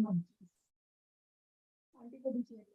Aunty को भी चाहिए।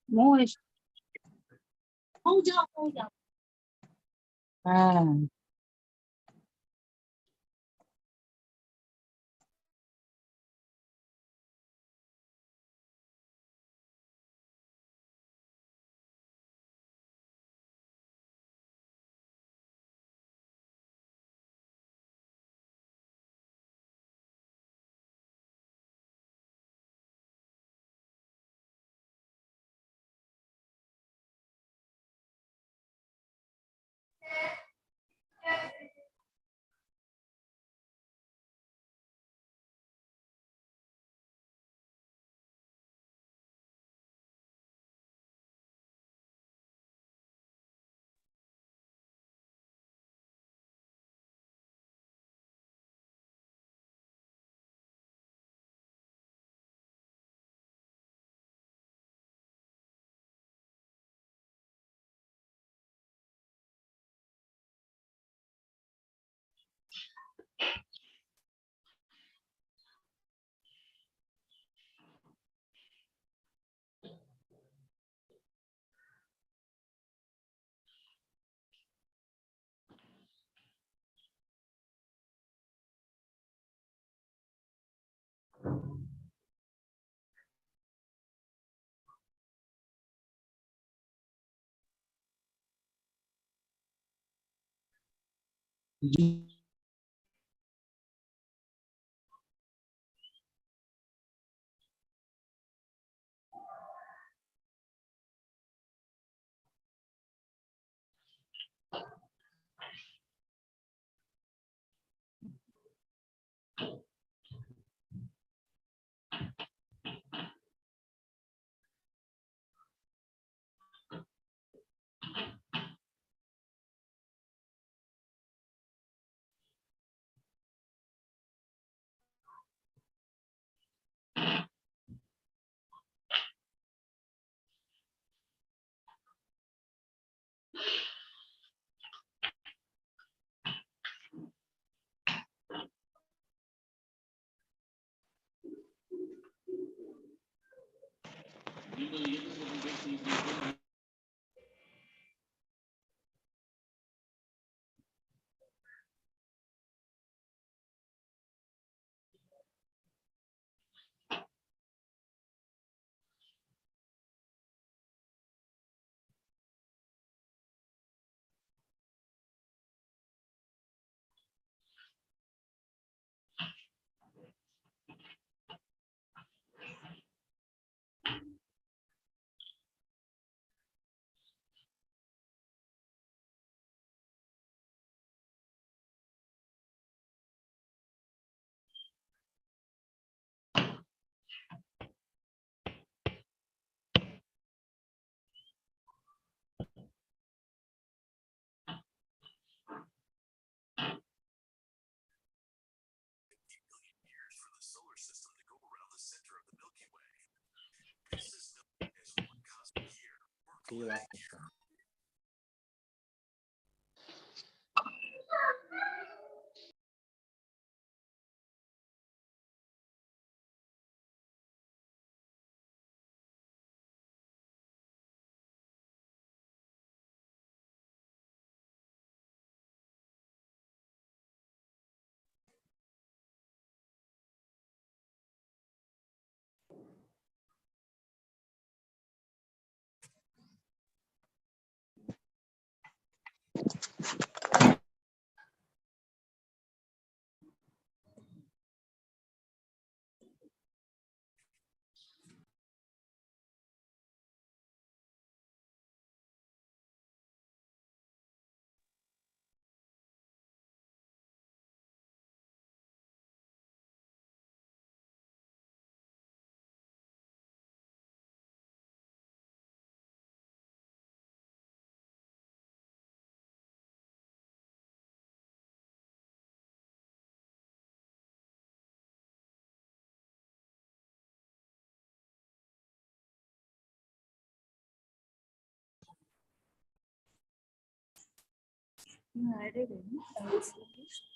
Moorish. Ah.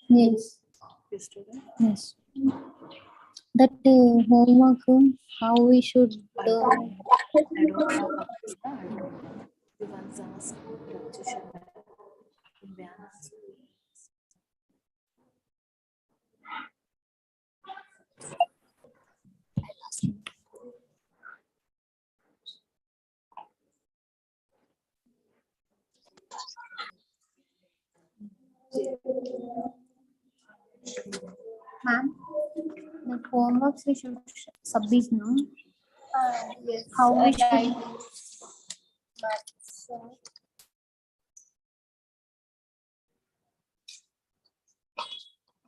Yes. Okay, student. Yes. That homework, how we should. I don't know what is that. You once asked Rajesh in Byanas. Ma'am, the homeworks we should submit, no? Yes. How we should. Right.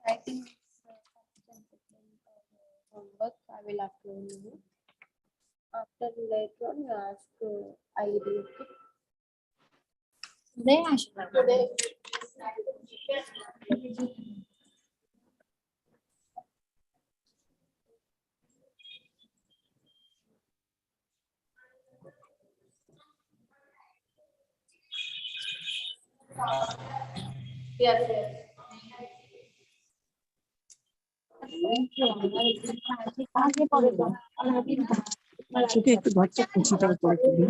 I think homework I will upload you. After later on you ask I read it. Today I should. Today. Yes, yes. তোকে একটু বাচ্চা consider করে তুলি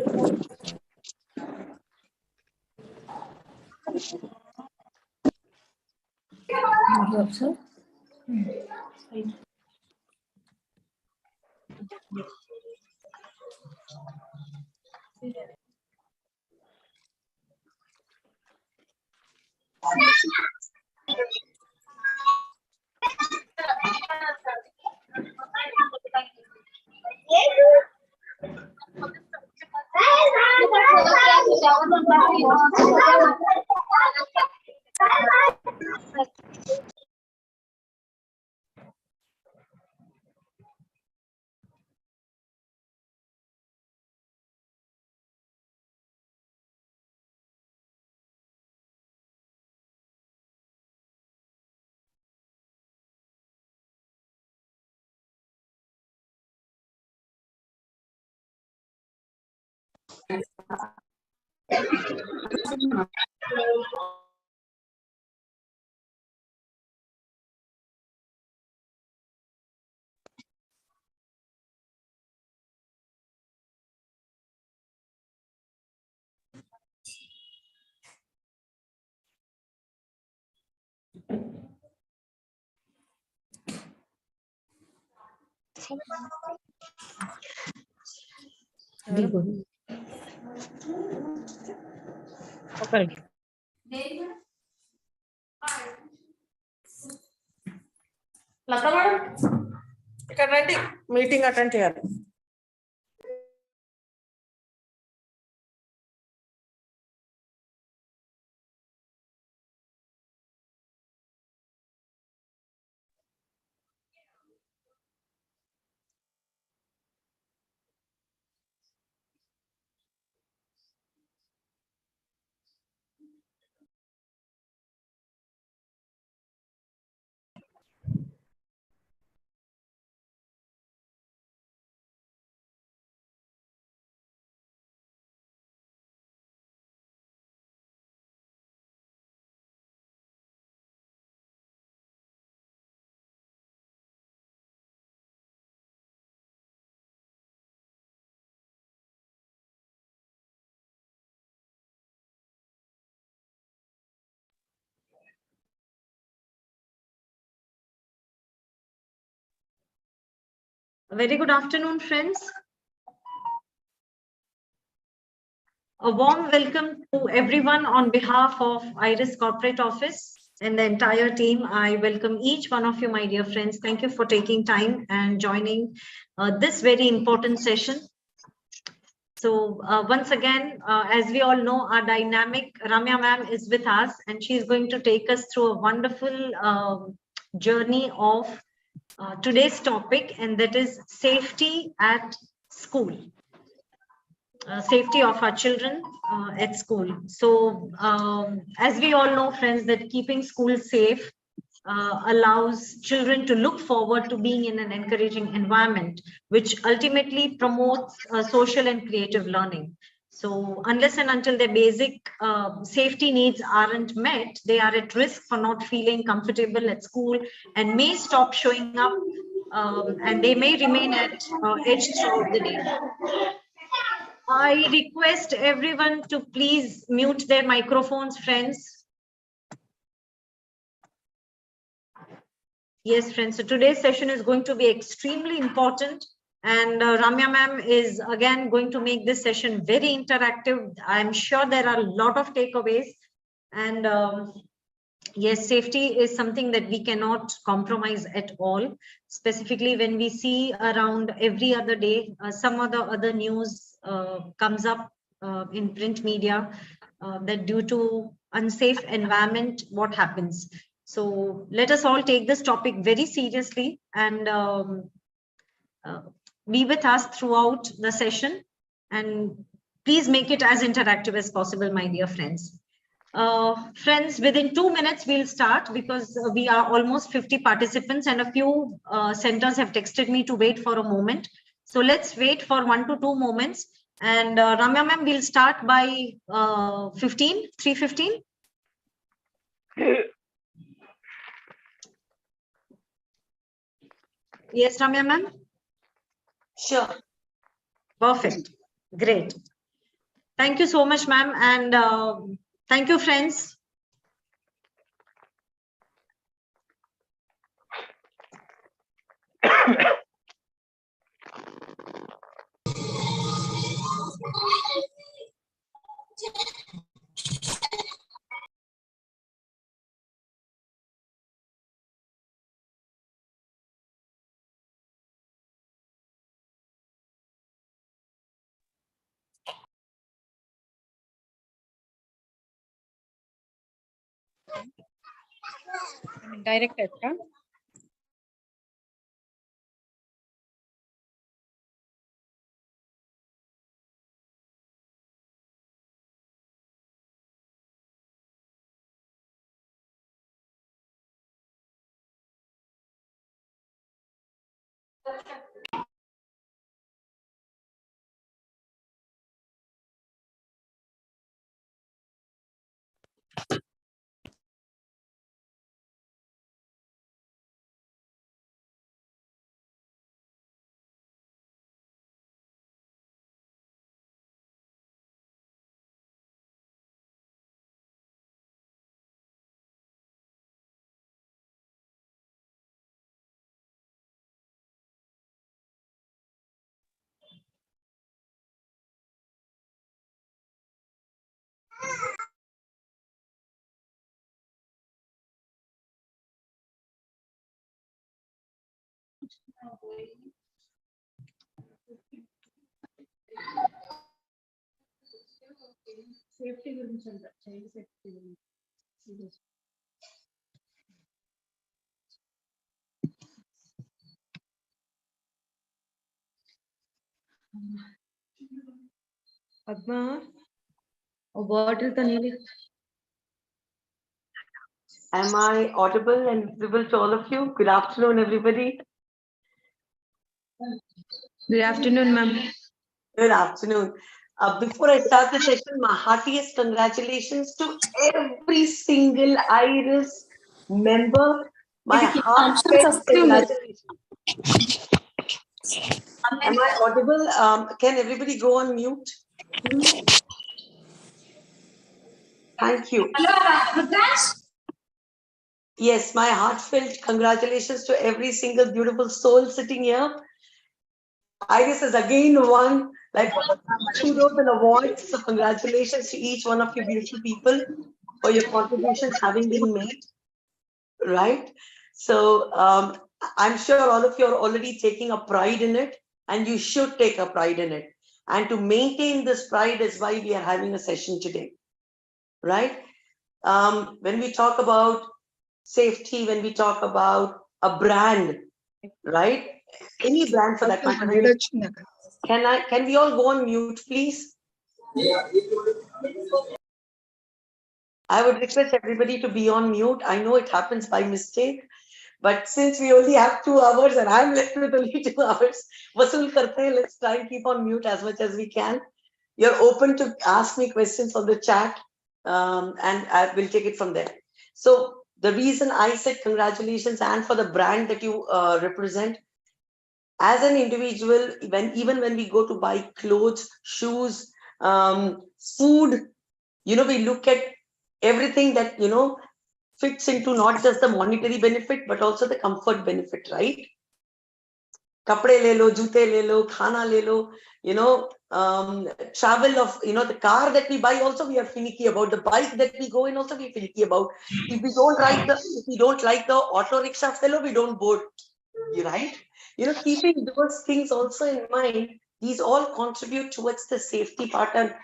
okay లత madam ఇక్కడ రండి meeting attend చేయాలి. Very good afternoon, friends. A warm welcome to everyone on behalf of IRIS Corporate Office and the entire team. I welcome each one of you, my dear friends. Thank you for taking time and joining this very important session. So once again, as we all know, our dynamic Ramya ma'am is with us, and she is going to take us through a wonderful journey of today's topic, and that is safety at school. Safety of our children at school. So as we all know, friends, that keeping school safe allows children to look forward to being in an encouraging environment, which ultimately promotes social and creative learning. So unless and until their basic safety needs aren't met, they are at risk for not feeling comfortable at school and may stop showing up, and they may remain at edge throughout the day. I request everyone to please mute their microphones, friends. Yes, friends. So today's session is going to be extremely important. And Ramya ma'am is again going to make this session very interactive. I'm sure there are a lot of takeaways. And yes, safety is something that we cannot compromise at all. Specifically when we see around every other day, some other news comes up in print media that due to unsafe environment, what happens? So let us all take this topic very seriously and be with us throughout the session, and please make it as interactive as possible, my dear friends. Friends, within 2 minutes we'll start because we are almost 50 participants and a few centers have texted me to wait for a moment. So let's wait for 1 to 2 moments, and Ramya ma'am will start by 3:15. Yes, Ramya ma'am. Sure. Perfect. Great. Thank you so much, ma'am. And thank you, friends. Direct extra. Safety guరించి అంటారు, child safety గురించి. Padma, a bottle to need. Am I audible and visible to all of you? Good afternoon, everybody. Good afternoon, ma'am. Good afternoon. Before I start the session, my heartiest congratulations to every single IRIS member. My heartfelt congratulations. Am I audible? Can everybody go on mute? Thank you. Yes, my heartfelt congratulations to every single beautiful soul sitting here. IRIS has again won like kudos and awards. So congratulations to each one of you beautiful people for your contributions having been made. Right? So I'm sure all of you are already taking a pride in it, and you should take a pride in it. And to maintain this pride is why we are having a session today. Right? When we talk about safety, when we talk about a brand, right? Any brand for that matter. Can we all go on mute, please? I would request everybody to be on mute. I know it happens by mistake, but since we only have 2 hours and I'm left with only 2 hours, vasool karte hain, let's try and keep on mute as much as we can. you're open to ask me questions on the chat, and I will take it from there. So the reason I said congratulations, and for the brand that you represent, as an individual, even when we go to buy clothes, shoes, food, we look at everything that, fits into not just the monetary benefit, but also the comfort benefit, right? Kapde le lo, jute le lo, khana le lo, travel of, the car that we buy also we are finicky about. The bike that we go in also we are finicky about. If we don't like the auto rickshaw fellow, we don't board. You're right. Keeping those things also in mind, these all contribute towards the safety part and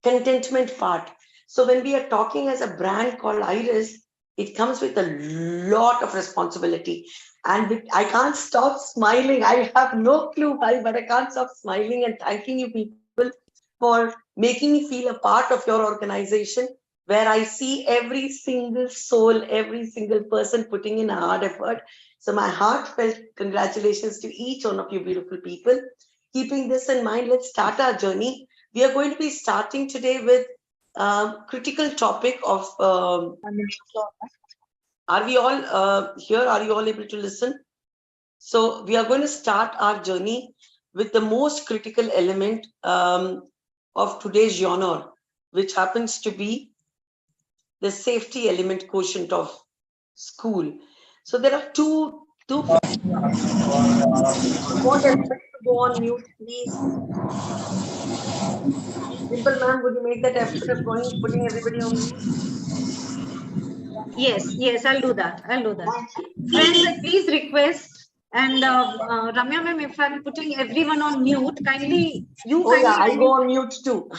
contentment part. So when we are talking as a brand called Iris, it comes with a lot of responsibility. And I can't stop smiling. I have no clue why, but I can't stop smiling and thanking you people for making me feel a part of your organization, where I see every single soul, every single person putting in a hard effort. So my heartfelt congratulations to each one of you beautiful people. Keeping this in mind, let's start our journey. We are going to be starting today with critical topic of, are we all here? Are you all able to listen? So we are going to start our journey with the most critical element of today's genre, which happens to be the safety element quotient of school. So there are two. Want everybody to go on mute, please. Dimple ma'am, would you make that effort of putting everybody on mute? Yes, I'll do that. Friends, I please request, and Ramya ma'am, if I'm putting everyone on mute, kindly I go on mute too.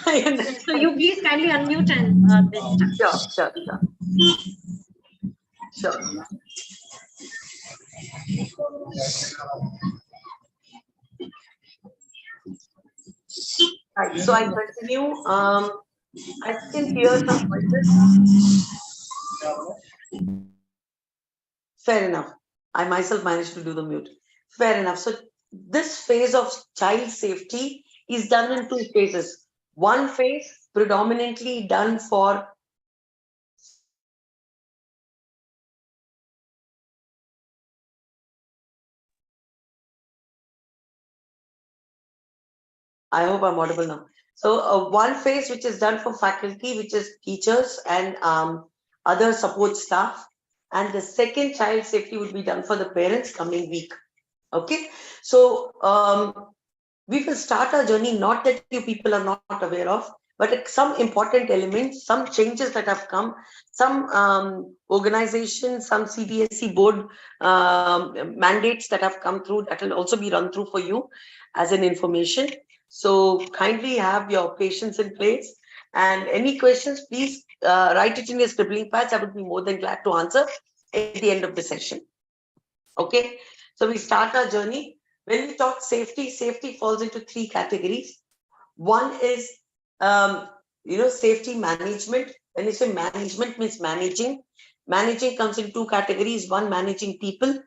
So you please kindly unmute and then start. Sure. Right, so I continue. I still hear some voices. Fair enough. I myself managed to do the mute. Fair enough. So this phase of child safety is done in two phases. One phase predominantly done for I hope I'm audible now. So one phase which is done for faculty, which is teachers and other support staff. And the second child safety would be done for the parents coming week. Okay. So we will start our journey, not that you people are not aware of, but some important elements, some changes that have come, some organizations, some CBSE board mandates that have come through that will also be run through for you as an information. So kindly have your patience in place, and any questions, please write it in your scribbling pads. I would be more than glad to answer at the end of the session. Okay, so we start our journey. When we talk safety, safety falls into three categories. One is, safety management. When you say management, means managing. Managing comes in two categories. One, managing people,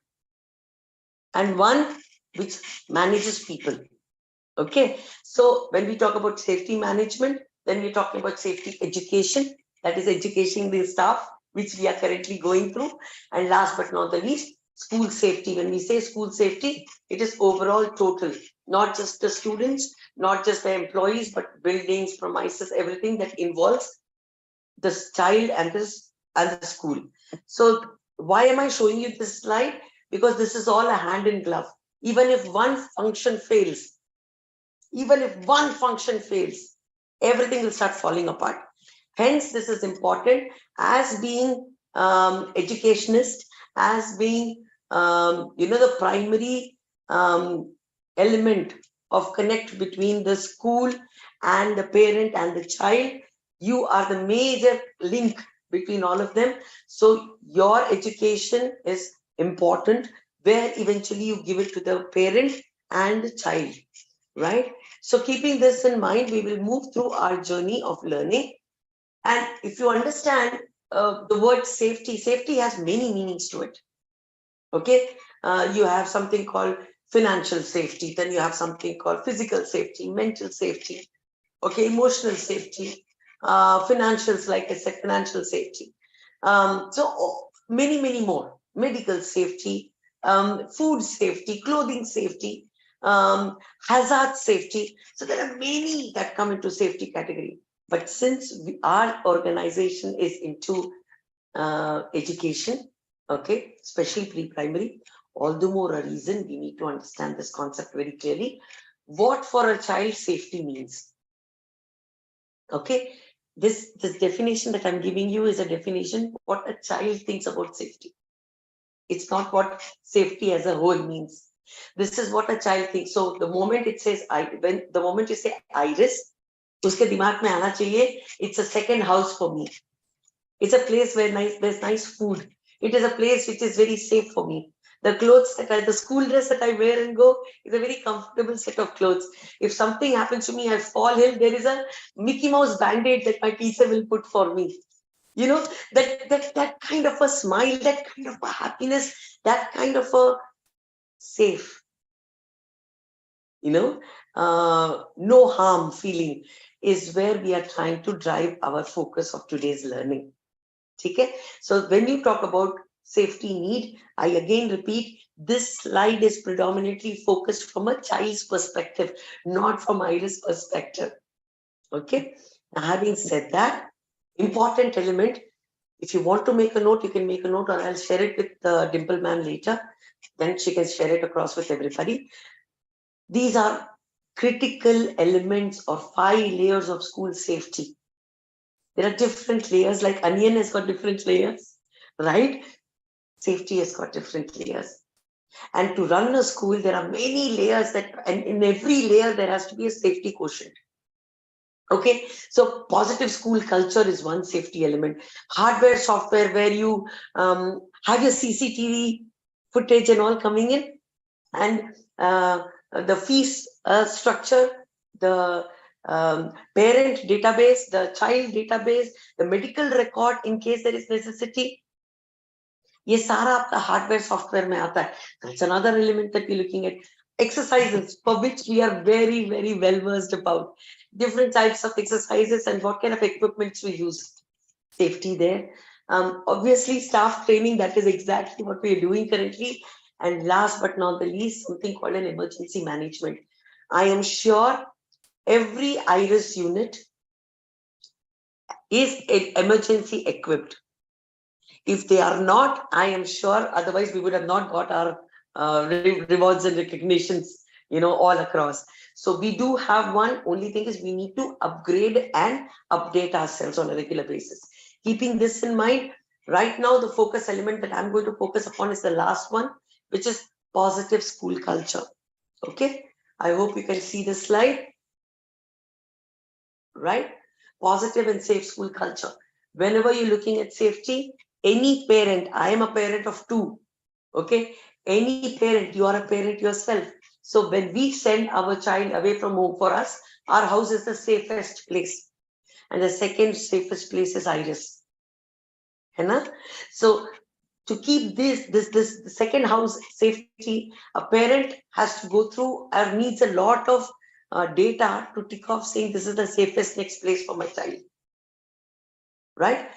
and one which manages people. Okay, so when we talk about safety management, then we're talking about safety education, that is educating the staff, which we are currently going through. And last but not the least, school safety. When we say school safety, it is overall total, not just the students, not just the employees, but buildings, premises, everything that involves the child and the school. So why am I showing you this slide? Because this is all a hand in glove. Even if one function fails, everything will start falling apart. Hence, this is important as being educationist, as being, the primary element of connect between the school and the parent and the child. You are the major link between all of them. So your education is important, where eventually you give it to the parent and the child, right? So keeping this in mind, we will move through our journey of learning. And if you understand the word safety, safety has many meanings to it. Okay, you have something called financial safety, then you have something called physical safety, mental safety. Okay, emotional safety, financials, like I said, financial safety. Many more. Medical safety, food safety, clothing safety, hazard safety. So there are many that come into safety category. But since our organization is into education, okay, especially pre-primary, all the more a reason we need to understand this concept very clearly. What for a child safety means. Okay, this definition that I'm giving you is a definition what a child thinks about safety. It's not what safety as a whole means. This is what a child thinks. So the moment it says the moment you say IRIS, uske dimag mein aana chahiye, it's a second house for me. It's a place where there's nice food. It is a place which is very safe for me. The clothes the school dress that I wear and go is a very comfortable set of clothes. If something happens to me, I fall ill, there is a Mickey Mouse band-aid that my teacher will put for me. You know, that kind of a smile, that kind of a happiness, that kind of a safe, no harm feeling is where we are trying to drive our focus of today's learning. Okay? So when you talk about safety need, I again repeat, this slide is predominantly focused from a child's perspective, not from IRIS perspective. Okay? Now, having said that, important element, if you want to make a note, you can make a note, or I'll share it with Dimple ma'am later. Then she can share it across with everybody. These are critical elements or 5 layers of school safety. There are different layers, like onion has got different layers, right? Safety has got different layers. And to run a school, there are many layers and in every layer, there has to be a safety quotient. Okay, so positive school culture is one safety element. Hardware, software, where you have your CCTV footage and all coming in, and the fees structure, the parent database, the child database, the medical record in case there is necessity. ये सारा आपका hardware software में आता है. That's another element that we're looking at. Exercises, for which we are very, very well versed about. Different types of exercises and what kind of equipment we use. Safety there. Obviously, staff training, that is exactly what we are doing currently. And last but not the least, something called an emergency management. I am sure every IRIS unit is emergency equipped. If they are not, I am sure, otherwise we would have not got our rewards and recognitions, all across. So we do have one. Only thing is we need to upgrade and update ourselves on a regular basis. Keeping this in mind, right now the focus element that I'm going to focus upon is the last one, which is positive school culture. Okay, I hope you can see the slide. Right? Positive and safe school culture. Whenever you're looking at safety, any parent, I am a parent of 2. Okay, any parent, you are a parent yourself. So when we send our child away from home, for us, our house is the safest place. And the second safest place is IRIS. So to keep this second house safety, a parent has to go through or needs a lot of data to tick off saying this is the safest next place for my child. Right?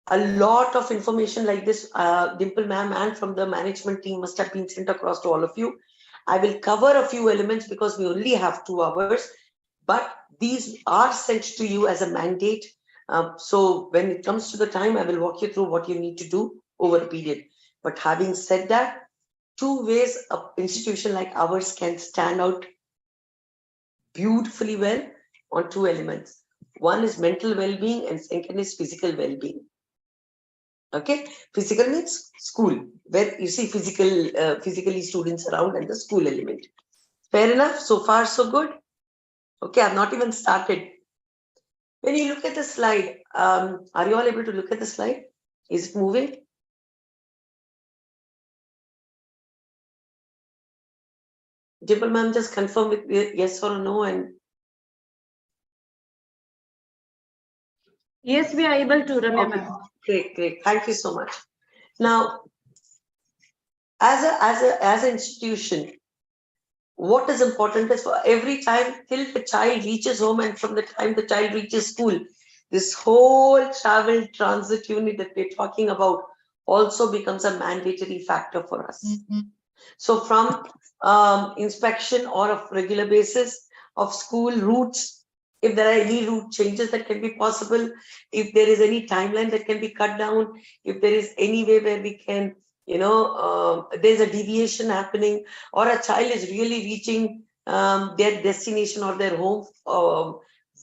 A lot of information like this, Dimple ma'am and from the management team must have been sent across to all of you. I will cover a few elements because we only have 2 hours, but these are sent to you as a mandate. So when it comes to the time, I will walk you through what you need to do over a period. But having said that, 2 ways an institution like ours can stand out beautifully well on 2 elements. One is mental well-being and second is physical well-being. Okay, physical means school, where you see physically students around and the school element. Fair enough, so far so good. Okay, I've not even started. When you look at the slide, are you all able to look at the slide? Is it moving? Dimple ma'am, just confirm with yes or no. And Yes, we are able to, Ramya okay. ma'am. Great. Thank you so much. Now, as an institution, what is important is for every time till the child reaches home and from the time the child reaches school, this whole travel transit unit that we're talking about also becomes a mandatory factor for us. So from inspection or of regular basis of school routes, if there are any route changes that can be possible, if there is any timeline that can be cut down, if there is any way where we can, there's a deviation happening, or a child is really reaching their destination or their home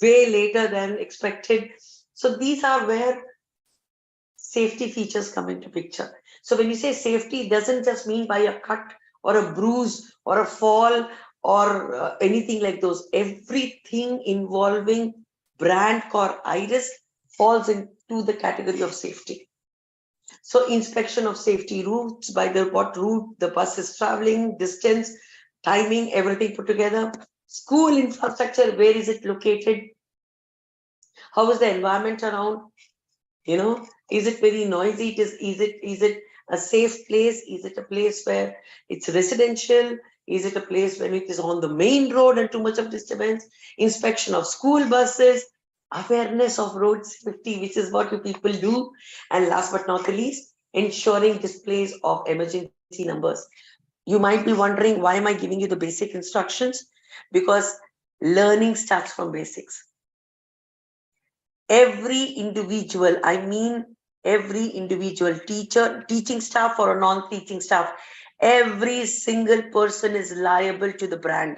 way later than expected. So these are where safety features come into picture. So when you say safety, it doesn't just mean by a cut or a bruise or a fall or anything like those. Everything involving brand or IRIS falls into the category of safety. So inspection of safety routes, by what route the bus is traveling, distance, timing, everything put together. School infrastructure, where is it located? How is the environment around? Is it very noisy? Is it a safe place? Is it a place where it's residential? Is it a place when it is on the main road and too much of disturbance? Inspection of school buses, awareness of road safety, which is what you people do. And last but not the least, ensuring displays of emergency numbers. You might be wondering, why am I giving you the basic instructions? Because learning starts from basics. Every individual, I mean every individual teacher, teaching staff or a non-teaching staff, every single person is liable to the brand.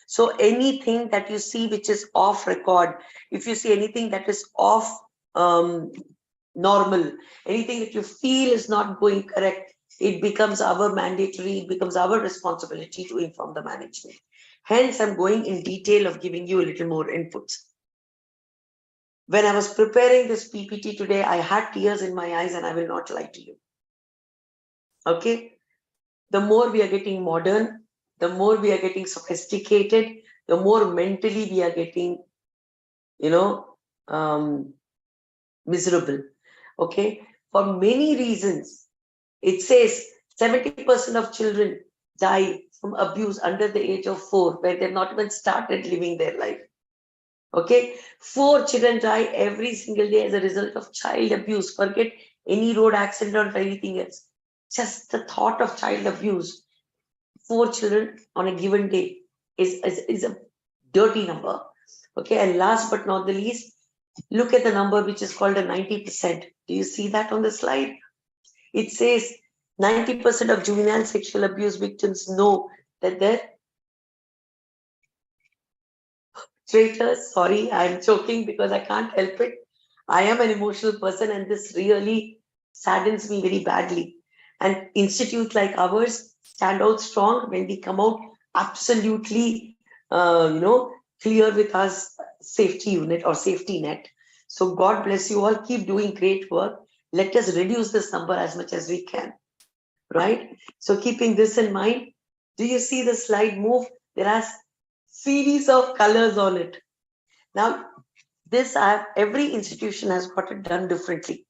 So anything that you see which is off record, if you see anything that is off normal, anything that you feel is not going correct, it becomes our mandatory, it becomes our responsibility to inform the management. Hence, I'm going in detail of giving you a little more inputs. When I was preparing this PPT today, I had tears in my eyes, and I will not lie to you. Okay? The more we are getting modern, the more we are getting sophisticated, the more mentally we are getting, miserable. Okay? For many reasons, it says 70% of children die from abuse under the age of 4, where they've not even started living their life. Okay, 4 children die every single day as a result of child abuse. Forget any road accident or anything else. Just the thought of child abuse. 4 children on a given day is a dirty number. Okay, and last but not the least, look at the number which is called a 90%. Do you see that on the slide? It says 90% of juvenile sexual abuse victims know that their traitors, sorry, I'm choking because I can't help it. I am an emotional person, and this really saddens me very badly. And institute like ours stand out strong when we come out absolutely, clear with our safety unit or safety net. So God bless you all. Keep doing great work. Let us reduce this number as much as we can, right? So keeping this in mind, do you see the slide move? There are series of colors on it. Now, every institution has got it done differently.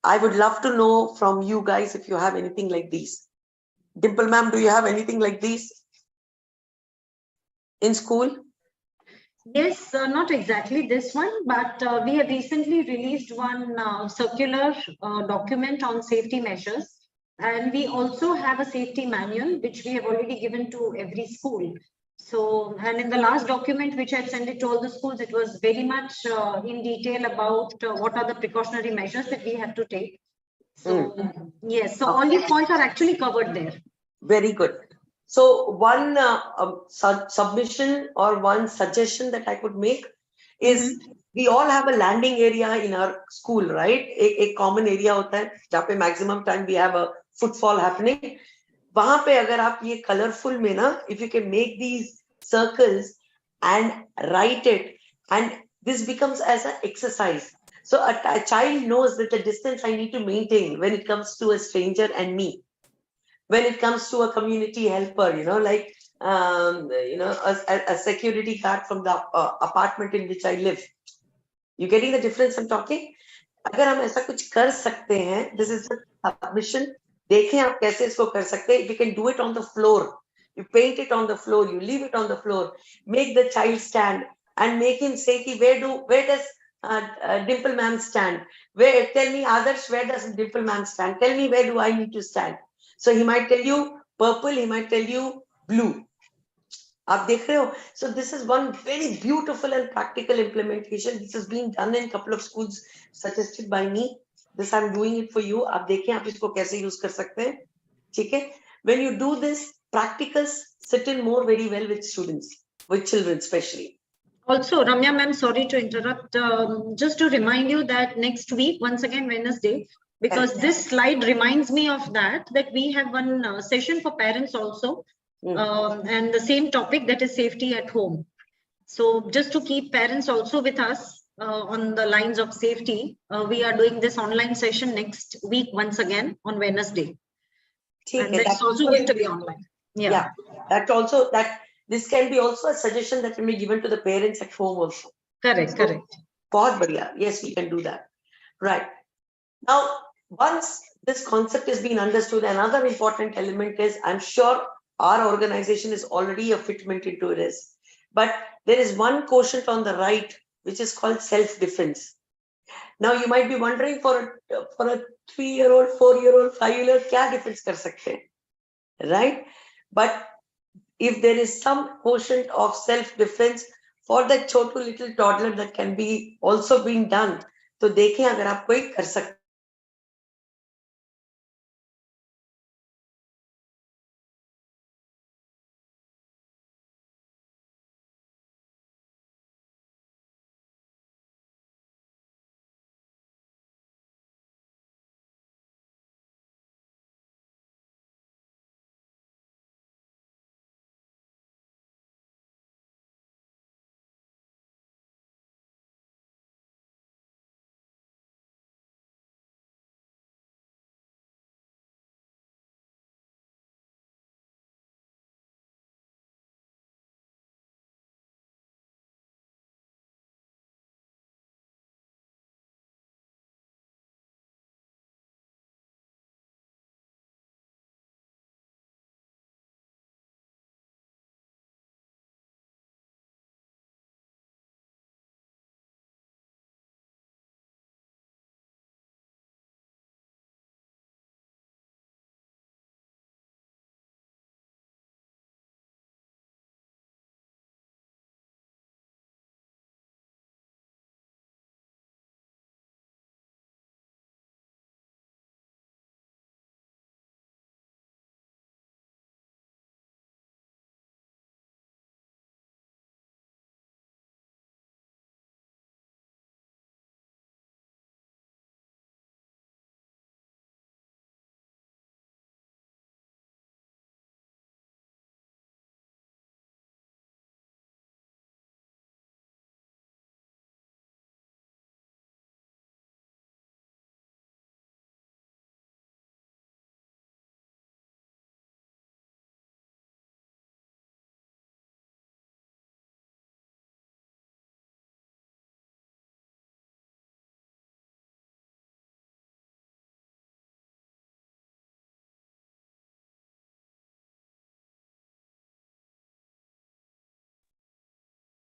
I would love to know from you guys if you have anything like these. Dimple ma'am, do you have anything like these in school? Yes, not exactly this one, but we have recently released one circular document on safety measures. And we also have a safety manual, which we have already given to every school. So, and in the last document, which I sent it to all the schools, it was very much in detail about what are the precautionary measures that we have to take. So, yes, so all these points are actually covered there. Very good. So one submission or one suggestion that I could make is we all have a landing area in our school, right? A common area hota hai, jahan pe maximum time we have a footfall happening. Wahan pe agar aap ye colorful mein na, if you can make these circles and write it, and this becomes as an exercise. So a child knows that the distance I need to maintain when it comes to a stranger and me. When it comes to a community helper, like a security guard from the apartment in which I live. You getting the difference I'm talking? अगर हम ऐसा कुछ कर सकते हैं, this is a submission. देखें आप कैसे इसको कर सकते हैं. If you can do it on the floor, You paint it on the floor, you leave it on the floor, make the child stand and make him say, ki, where does Dimple ma'am stand? Tell me, Adarsh, where does Dimple ma'am stand? Tell me, where do I need to stand? So he might tell you purple, he might tell you blue. आप देख रहे हो? So this is one very beautiful and practical implementation. This is being done in a couple of schools suggested by me. This I'm doing it for you. आप देखें आप इसको कैसे use कर सकते हैं. ठीक है? When you do this, practicals sit in more very well with students, with children especially. Also, Ramya ma'am, sorry to interrupt. Just to remind you that next week, once again, Wednesday, because this slide reminds me of that we have one session for parents also. And the same topic, that is safety at home. So just to keep parents also with us on the lines of safety, we are doing this online session next week once again on Wednesday. And that's also going to be online. Yeah. This can be also a suggestion that can be given to the parents at home also. Correct. बहुत बढ़िया. Yes, we can do that. Right. Now, once this concept has been understood, another important element is, I'm sure our organization is already a fitment into this, but there is one quotient on the right which is called self-defense. Now you might be wondering, for a 3-year-old, 4-year-old, 5-year-old, क्या defense कर सकते हैं, right? But if there is some quotient of self-defense for that Chhotu little toddler, that can be also being done, तो देखें अगर आप कोई कर सकते.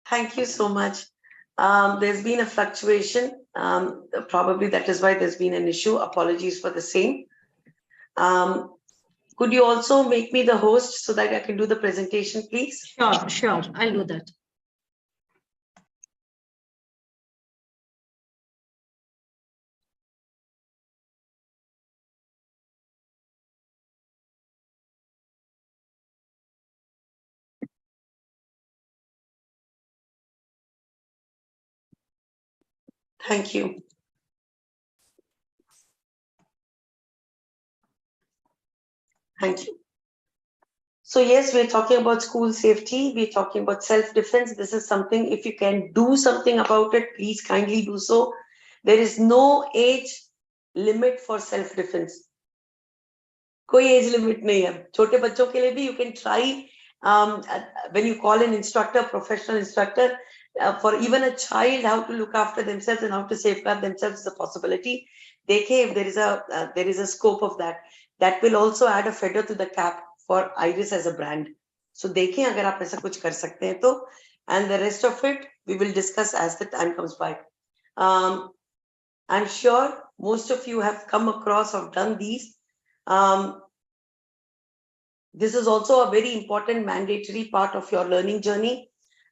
Thank you so much. There's been a fluctuation. Probably that is why there's been an issue. Apologies for the same. Could you also make me the host so that I can do the presentation, please? Sure. I'll do that. Thank you. Thank you. So yes, we're talking about school safety. We're talking about self-defense. This is something, if you can do something about it, please kindly do so. There is no age limit for self-defense. कोई age limit नहीं है. छोटे बच्चों के लिए भी you can try, when you call an instructor, professional instructor, for even a child, how to look after themselves and how to safeguard themselves is a possibility. देखें if there is a scope of that. That will also add a feather to the cap for IRIS as a brand. So देखें अगर आप ऐसा कुछ कर सकते हैं तो, and the rest of it we will discuss as the time comes by. I'm sure most of you have come across or done these. This is also a very important mandatory part of your learning journey.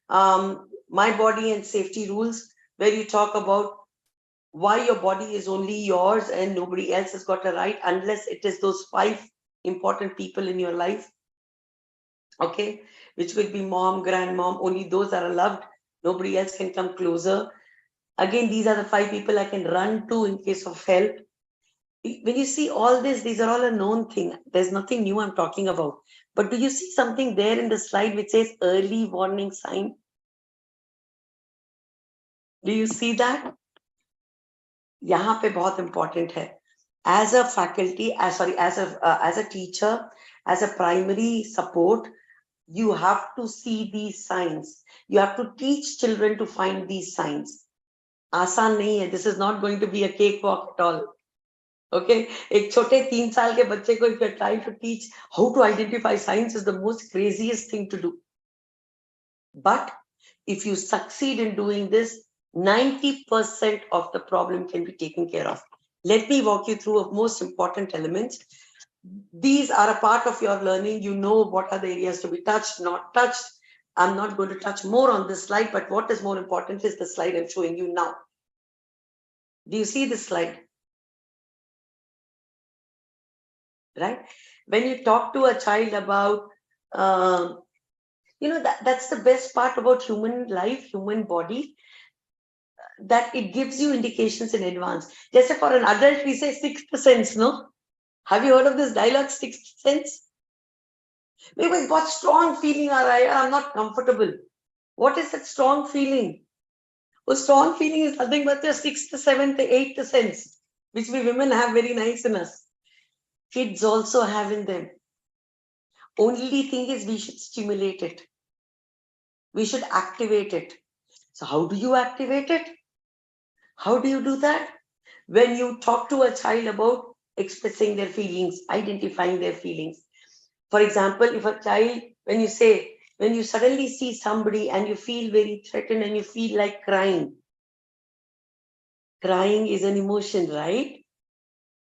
My body and safety rules, where you talk about why your body is only yours and nobody else has got a right unless it is those 5 important people in your life. Okay, which will be mom, grandmom, only those are loved. Nobody else can come closer. Again, these are the 5 people I can run to in case of help. When you see all this, these are all a known thing. There's nothing new I'm talking about. But do you see something there in the slide which says early warning sign? Do you see that? यहाँ पे बहुत important है. As a faculty, as a teacher, as a primary support, you have to see these signs. You have to teach children to find these signs. आसान नहीं है. This is not going to be a cakewalk at all. Okay, एक छोटे 3 साल के बच्चे को if you're trying to teach how to identify signs is the most craziest thing to do. But if you succeed in doing this, 90% of the problem can be taken care of. Let me walk you through the most important elements. These are a part of your learning. You know what are the areas to be touched, not touched. I'm not going to touch more on this slide, but what is more important is the slide I'm showing you now. Do you see this slide? Right? When you talk to a child about, that's the best part about human life, human body, that it gives you indications in advance. Just for an adult, we say 6th sense, no? Have you heard of this dialogue, 6th sense? Maybe what strong feeling I'm not comfortable. What is that strong feeling? A strong feeling is nothing but your 6th, 7th, 8th sense, which we women have very nice in us. Kids also have in them. Only thing is we should stimulate it. We should activate it. So how do you activate it? How do you do that? When you talk to a child about expressing their feelings, identifying their feelings. For example, if a child, when you suddenly see somebody and you feel very threatened and you feel like crying. Crying is an emotion, right?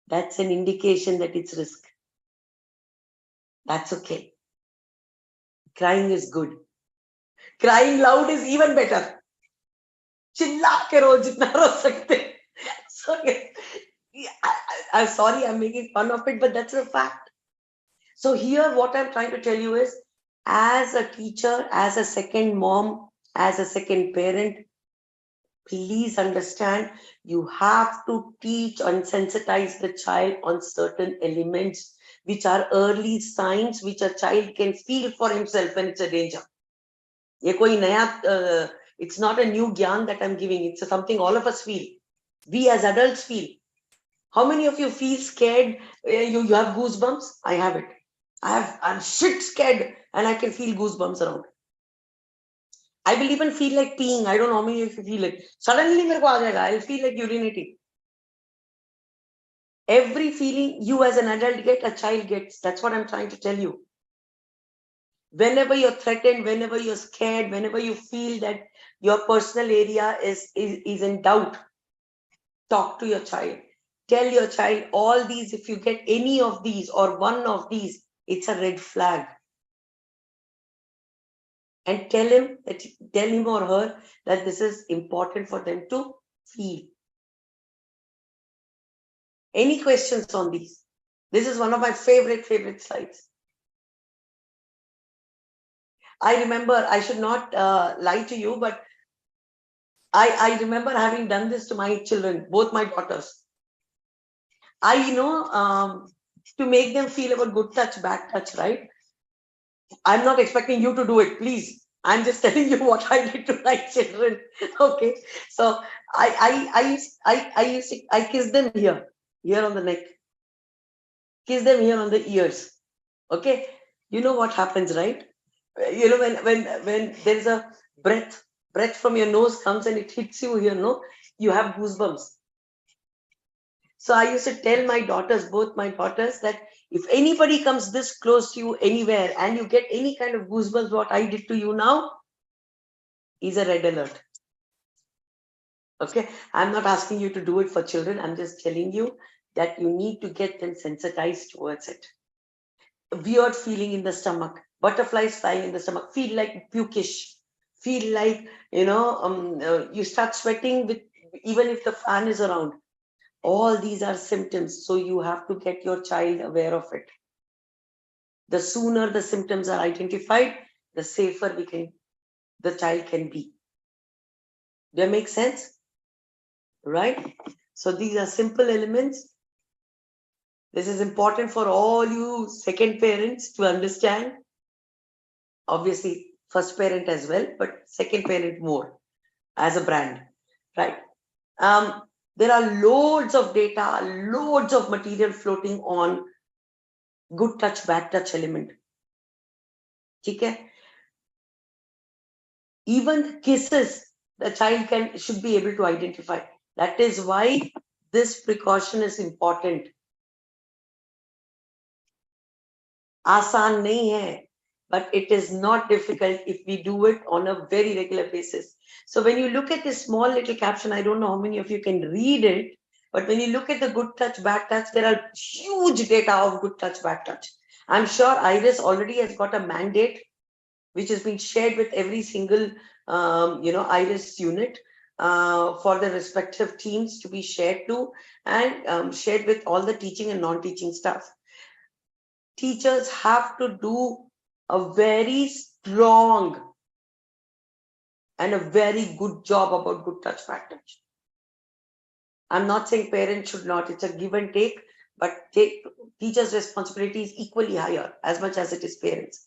That's an indication that it's risk. That's okay. Crying is good. Crying loud is even better. Chilla ke ro jitna ro sakte. So, I'm sorry I'm making fun of it, but that's a fact. So here what I'm trying to tell you is, as a teacher, as a second mom, as a second parent, please understand, you have to teach and sensitize the child on certain elements which are early signs which a child can feel for himself when it's a danger. It's not a new gyan that I'm giving. It's something all of us feel. We as adults feel. How many of you feel scared? You have goosebumps? I have it. I'm shit scared and I can feel goosebumps around. I will even feel like peeing. I don't know how many of you feel it. Suddenly I'll feel like urinating. Every feeling you as an adult get, a child gets. That's what I'm trying to tell you. Whenever you're threatened, whenever you're scared, whenever you feel that your personal area is in doubt, talk to your child. Tell your child all these, if you get any of these or one of these, it's a red flag. And tell him or her that this is important for them to feel. Any questions on these? This is one of my favorite slides. I remember, I should not lie to you, but I remember having done this to my children, both my daughters. I know to make them feel about good touch, bad touch, right? I'm not expecting you to do it, please. I'm just telling you what I did to my children. Okay, so I kiss them here on the neck, kiss them here on the ears. Okay, you know what happens, right? You know when there's a breath from your nose comes and it hits you here, no, you have goosebumps. So I used to tell my daughters, both my daughters, that If anybody comes this close to you anywhere and you get any kind of goosebumps, what I did to you now is a red alert. Okay, I'm not asking you to do it for children. I'm just telling you that you need to get them sensitized towards it. A weird feeling in the stomach, butterflies flying in the stomach, feel like pukish, feel like, you start sweating with, even if the fan is around. All these are symptoms. So you have to get your child aware of it. The sooner the symptoms are identified, the safer the child can be. Does that make sense? Right? So these are simple elements. This is important for all you second parents to understand. Obviously, first parent as well, but second parent more as a brand, right? There are loads of data, loads of material floating on good touch, bad touch element. Okay? Even kisses, the child should be able to identify. That is why this precaution is important. Aasan nahi hai, but it is not difficult if we do it on a very regular basis. So when you look at this small little caption, I don't know how many of you can read it, but when you look at the good touch, bad touch, there are huge data of good touch, bad touch. I'm sure IRIS already has got a mandate which has been shared with every single IRIS unit for the respective teams to be shared to, and shared with all the teaching and non-teaching staff. Teachers have to do a very strong and a very good job about good touch, bad touch. I'm not saying parents should not, it's a give and take, but teachers' responsibility is equally higher as much as it is parents.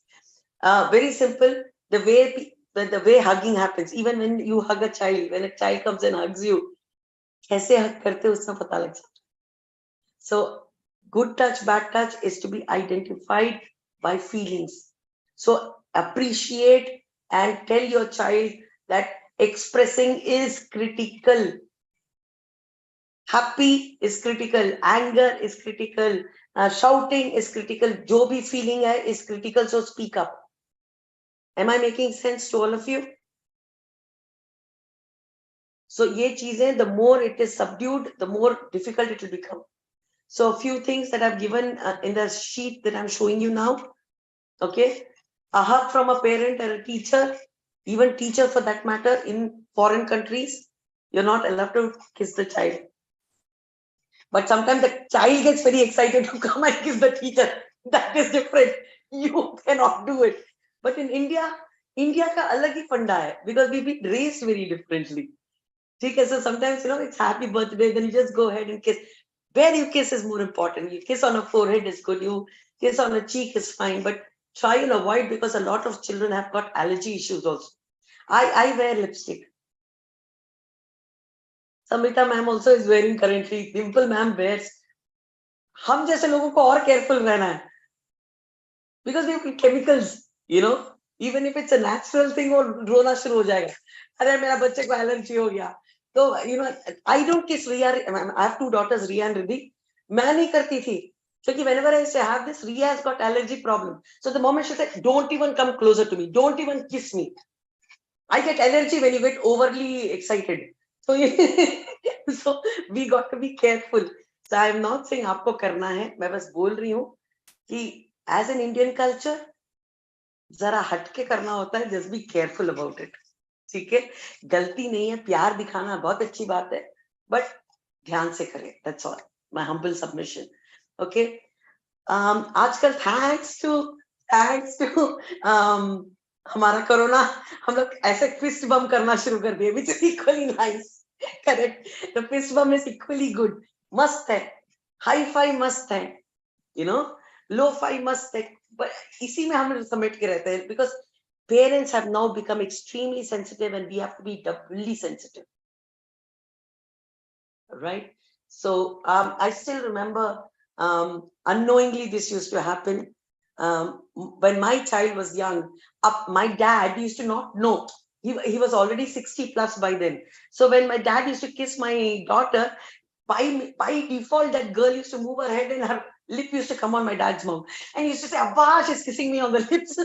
Very simple, the way hugging happens, even when you hug a child, when a child comes and hugs you, kaise hug karte usme pata lag jata. So good touch, bad touch is to be identified by feelings. So appreciate and tell your child that expressing is critical. Happy is critical, anger is critical, shouting is critical, jo bhi feeling hai is critical, so speak up. Am I making sense to all of you? So ye cheezein, the more it is subdued, the more difficult it will become. So a few things that I've given in the sheet that I'm showing you now. Okay, a hug from a parent or a teacher, even teacher for that matter, in foreign countries, you're not allowed to kiss the child. But sometimes the child gets very excited to come and kiss the teacher. That is different. You cannot do it. But in India ka alag hi funda hai, because we've been raised very differently. Okay, so sometimes, it's happy birthday, then you just go ahead and kiss. Where you kiss is more important. You kiss on a forehead is good. You kiss on a cheek is fine, but try and avoid, because a lot of children have got allergy issues also. I wear lipstick. Samita ma'am also is wearing currently. Dimple ma'am wears. हम जैसे लोगों को और careful रहना है. Because we have chemicals, even if it's a natural thing, वो रोना शुरू हो जाएगा. अरे मेरा बच्चे को allergy हो गया. So, I don't kiss Riya. I have two daughters, Riya and Riddhi. मैं नहीं करती थी. Because whenever I used to have this, Riya has got allergy problem. So the moment she said, don't even come closer to me. Don't even kiss me. I get allergy when you get overly excited. So, so we got to be careful. So I'm not saying आपको करना है. मैं बस बोल रही हूँ कि as an Indian culture, जरा हटके करना होता है. Just be careful about it. ठीक है, गलती नहीं है, प्यार दिखाना बहुत अच्छी बात है, बट ध्यान से करें. That's all. My humble submission. Okay. आजकल thanks to हमारा कोरोना, हम लोग ऐसे फिस्ट बम करना शुरू कर दिए, which is equally nice. Correct. The fist bump is equally good. मस्त है, हाई फाई मस्त है, लो फाई मस्त है, but इसी में हम समेट के रहते हैं, because parents have now become extremely sensitive and we have to be doubly sensitive. Right? So I still remember unknowingly this used to happen. When my child was young, my dad used to not know. He was already 60 plus by then. So when my dad used to kiss my daughter, by default, that girl used to move her head and her lip used to come on my dad's mouth. And he used to say, Abba, she's kissing me on the lips.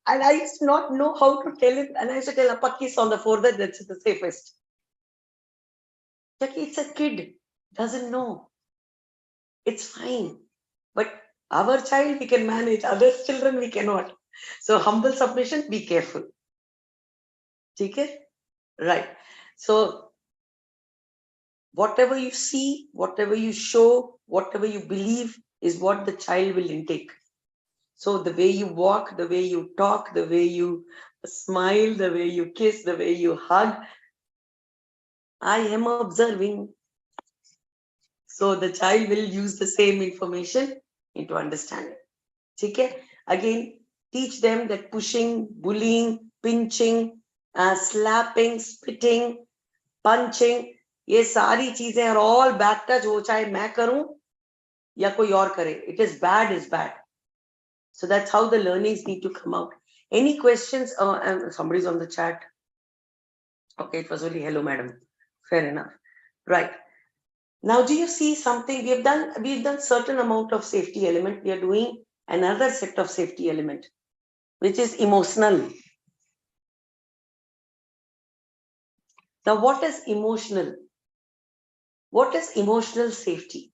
And I used to not know how to tell him. And I used to tell Appa, kiss on the forehead, that's the safest. It's a kid, doesn't know. It's fine. But our child, we can manage. Others' children, we cannot. So humble submission, be careful. Okay? Right. So whatever you see, whatever you show, whatever you believe is what the child will intake. So the way you walk, the way you talk, the way you smile, the way you kiss, the way you hug, I am observing. So the child will use the same information into understanding. Okay? Again, teach them that pushing, bullying, pinching, slapping, spitting, punching, ये सारी चीजें are all bad touch, वो चाहे मैं करूं या कोई और करे. It is bad. So that's how the learnings need to come out. Any questions? Somebody's on the chat. Okay, it was only hello, madam. Fair enough. Right. Now, do you see something? We've done certain amount of safety element. We are doing another set of safety element, which is emotional. Now, what is emotional? What is emotional safety?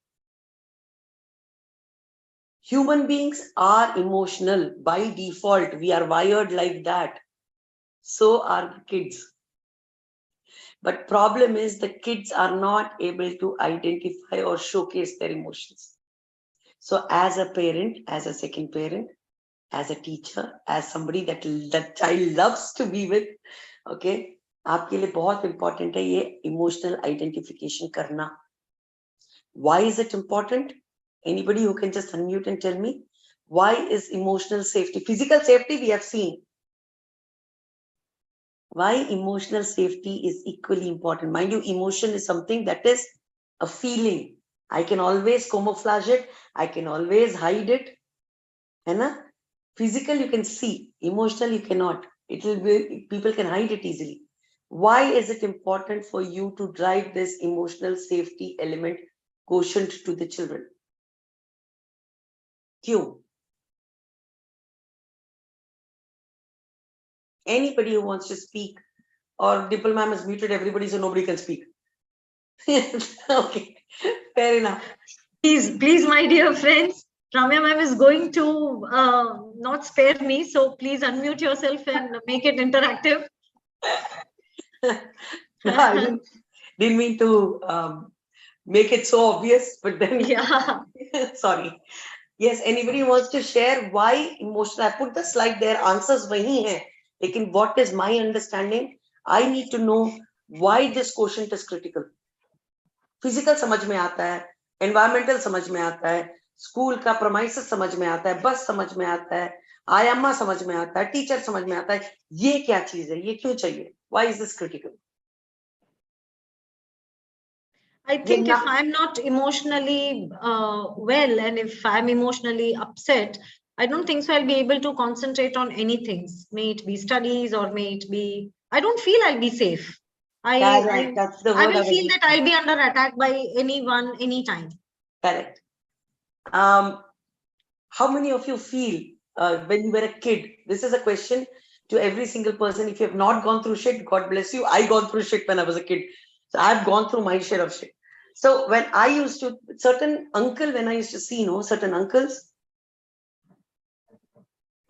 Human beings are emotional by default. We are wired like that. So are kids. But problem is the kids are not able to identify or showcase their emotions. So as a parent, as a second parent, as a teacher, as somebody that child loves to be with, okay, आपके लिए बहुत important है ये emotional identification करना. Why is it important? Anybody who can just unmute and tell me, why is emotional safety? Physical safety we have seen. Why emotional safety is equally important? Mind you, emotion is something that is a feeling. I can always camouflage it. I can always hide it. And physical you can see. Emotional you cannot. It will be, people can hide it easily. Why is it important for you to drive this emotional safety element quotient to the children? Q. Anybody who wants to speak, or Dimple ma'am has muted everybody so nobody can speak. Okay, fair enough. Please, my dear friends, Ramya ma'am is going to not spare me, so please unmute yourself and make it interactive. I didn't mean to make it so obvious, but then Yeah. Sorry. Yes, anybody wants to share why emotional? I put the slide there, answers wahi hai. Lekin what is my understanding? I need to know why this quotient is critical. Physical समझ में आता है, environmental समझ में आता है, school का premises समझ में आता है, bus समझ में आता है, आयाम्मा समझ में आता है, teacher समझ में आता है. ये क्या चीज है? ये क्यों चाहिए? Why is this critical? I think if I'm not emotionally well, and if I'm emotionally upset, I don't think so I'll be able to concentrate on anything. May it be studies or may it be, I don't feel I'll be safe. That's the word I will feel that I'll be under attack by anyone, anytime. Correct. How many of you feel when you were a kid? This is a question to every single person. If you have not gone through shit, God bless you. I gone through shit when I was a kid. So I've gone through my share of shit. So when I used to, when I used to see, certain uncles,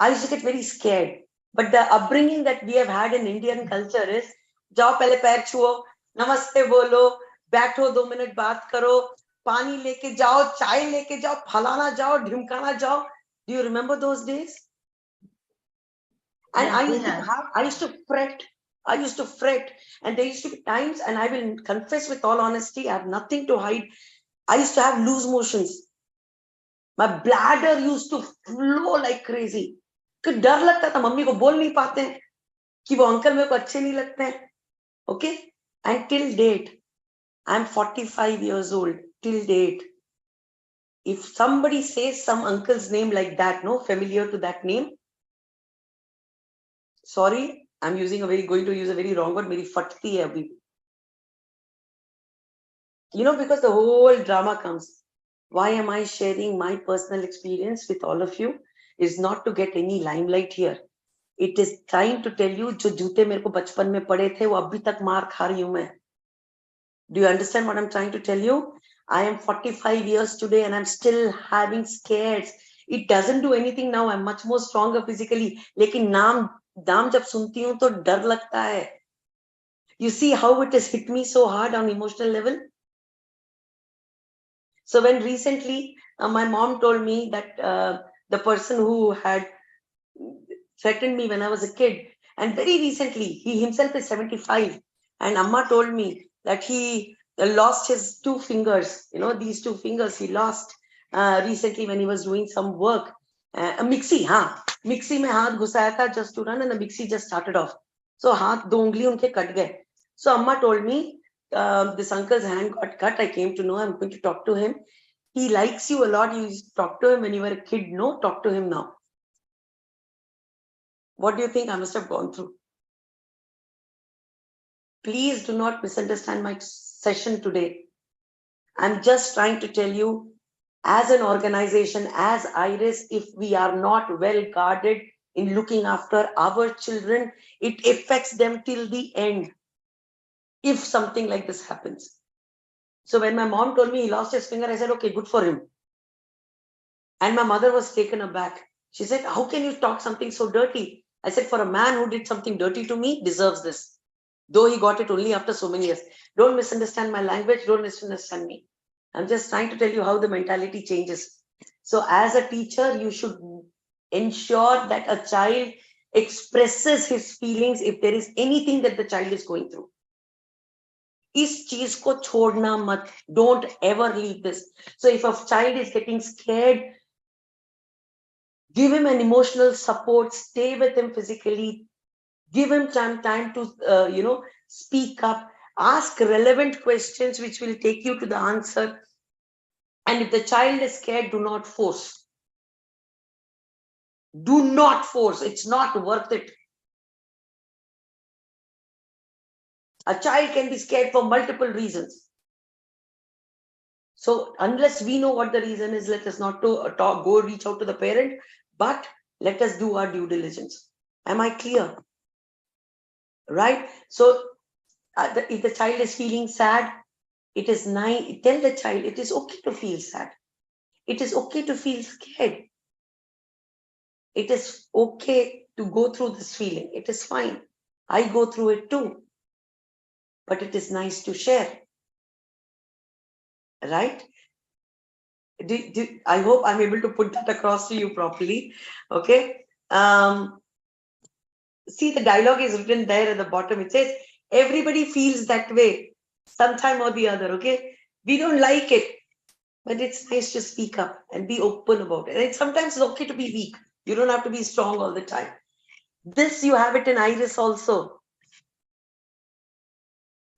I used to get very scared. But the upbringing that we have had in Indian culture is, jao pehle pair chuo, namaste bolo, baitho 2 minute baat karo, pani leke jao, chai leke jao, phalana jao, dhimkana jao. Do you remember those days? And Yeah, I used to fret. And there used to be times, and I will confess with all honesty, I have nothing to hide. I used to have loose motions. My bladder used to flow like crazy. Because डर लगता था, mummy को बोल नहीं पाते हैं कि वो अंकल मेरे को अच्छे नहीं लगते हैं. Okay? And till date, I'm 45 years old. Till date, if somebody says some uncle's name like that, familiar to that name, sorry, I'm going to use a very wrong word. मेरी फटती है अभी. because the whole drama comes. Why am I sharing my personal experience with all of you? Is not to get any limelight here. It is trying to tell you, जो जूते मेरे को बचपन में पड़े थे, वो अभी तक मार खा रही हूं मैं. Do you understand what I'm trying to tell you? I am 45 years today and I'm still having scares. It doesn't do anything now. I'm much more stronger physically. लेकिन नाम जब सुनती हूं तो डर लगता है. You see how it has hit me so hard on emotional level? So when recently my mom told me that the person who had threatened me when I was a kid, and very recently, he himself is 75, and Amma told me that he lost his 2 fingers. These 2 fingers he lost recently when he was doing some work. A mixie, mixie में हाथ घुसाया था just to run, and the mixie just started off. So हाथ 2 उंगली उनके cut गए. So Amma told me, this uncle's hand got cut. I came to know. I'm going to talk to him. He likes you a lot. You used to talk to him when you were a kid. No, talk to him now. What do you think I must have gone through? Please do not misunderstand my session today. I'm just trying to tell you, as an organization, as IRIS, if we are not well guarded in looking after our children, it affects them till the end. If something like this happens. So when my mom told me he lost his finger, I said, okay, good for him. And my mother was taken aback. She said, how can you talk something so dirty? I said, for a man who did something dirty to me, deserves this. Though he got it only after so many years. Don't misunderstand my language. Don't misunderstand me. I'm just trying to tell you how the mentality changes. So as a teacher, you should ensure that a child expresses his feelings if there is anything that the child is going through. इस चीज को छोड़ना मत. Don't ever leave this. So if a child is getting scared, give him an emotional support, stay with him physically, give him time to speak up, ask relevant questions which will take you to the answer. And if the child is scared, do not force. Do not force. It's not worth it. A child can be scared for multiple reasons. So unless we know what the reason is, let us not go reach out to the parent, but let us do our due diligence. Am I clear? Right? So if the child is feeling sad, it is nice. Tell the child it is okay to feel sad. It is okay to feel scared. It is okay to go through this feeling. It is fine. I go through it too. But it is nice to share. Right? I hope I'm able to put that across to you properly. Okay. See, the dialogue is written there at the bottom. It says, everybody feels that way sometime or the other. Okay. We don't like it, but it's nice to speak up and be open about it. And sometimes it's okay to be weak. You don't have to be strong all the time. This, you have it in IRIS also.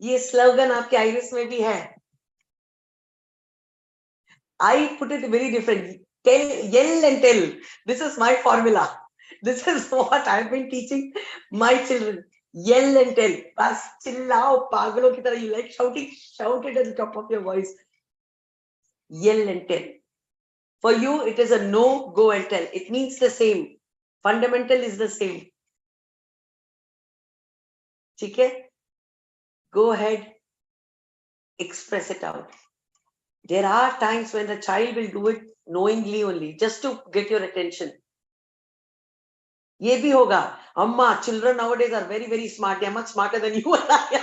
ये slogan आपके IRIS में भी है. I put it very different. Yell and tell. This is my formula. This is what I've been teaching my children. Yell and tell. Bas chillao pagalo ki tarah. You like shouting? Shout it at the top of your voice. Yell and tell. For you, it is a no, go and tell. It means the same. Fundamental is the same. Okay? Go ahead. Express it out. There are times when the child will do it knowingly only, just to get your attention. Ye bhi hoga. Amma, children nowadays are very, very smart. They are much smarter than you and I.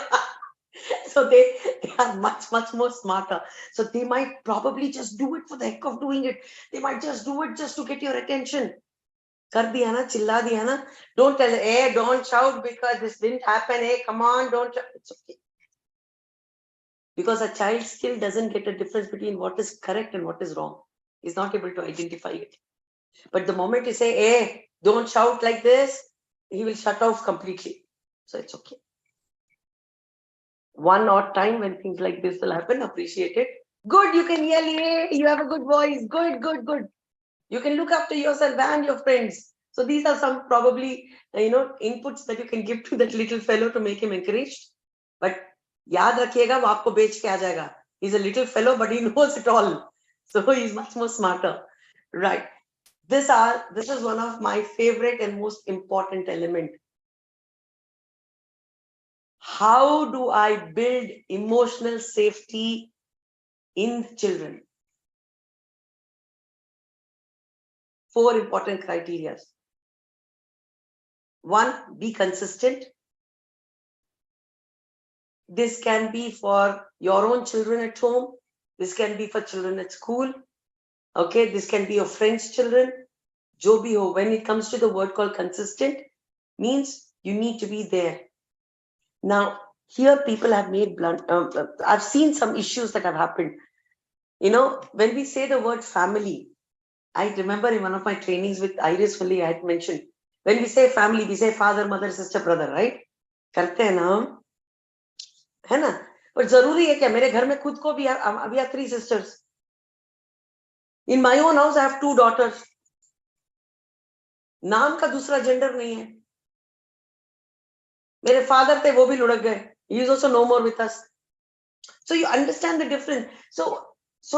So they are much, much more smarter. So they might probably just do it for the heck of doing it. They might just do it just to get your attention. Kar diya na, chilla diya na. Don't tell, hey, don't shout because this didn't happen. Hey, come on, don't shout. It's okay. Because a child still doesn't get a difference between what is correct and what is wrong. He's not able to identify it. But the moment you say, hey, don't shout like this, he will shut off completely. So it's okay. One odd time when things like this will happen, appreciate it. Good, you can yell, hey, you have a good voice. Good, good, good. You can look after yourself and your friends. So these are some probably, inputs that you can give to that little fellow to make him encouraged. But याद रखिएगा वो आपको बेच के आ जाएगा. He's a little fellow, but he knows it all. So he's much more smarter. Right. This is one of my favorite and most important element. How do I build emotional safety in children? 4 important criteria. 1, be consistent. This can be for your own children at home. This can be for children at school. Okay, this can be your friends' children. Jo bhi ho. When it comes to the word called consistent, means you need to be there. Now, here people have made blunt. I've seen some issues that have happened. You know, when we say the word family, I remember in one of my trainings with Iris Fully, I had mentioned, when we say family, we say father, mother, sister, brother, right? करते हैं ना हम, है ना? But जरूरी है क्या? मेरे घर में खुद को भी we have 3 sisters. In my own house, I have 2 daughters. नाम का दूसरा gender नहीं है. मेरे father थे, वो भी लुढ़क गए. He is also no more with us. So you understand the difference. So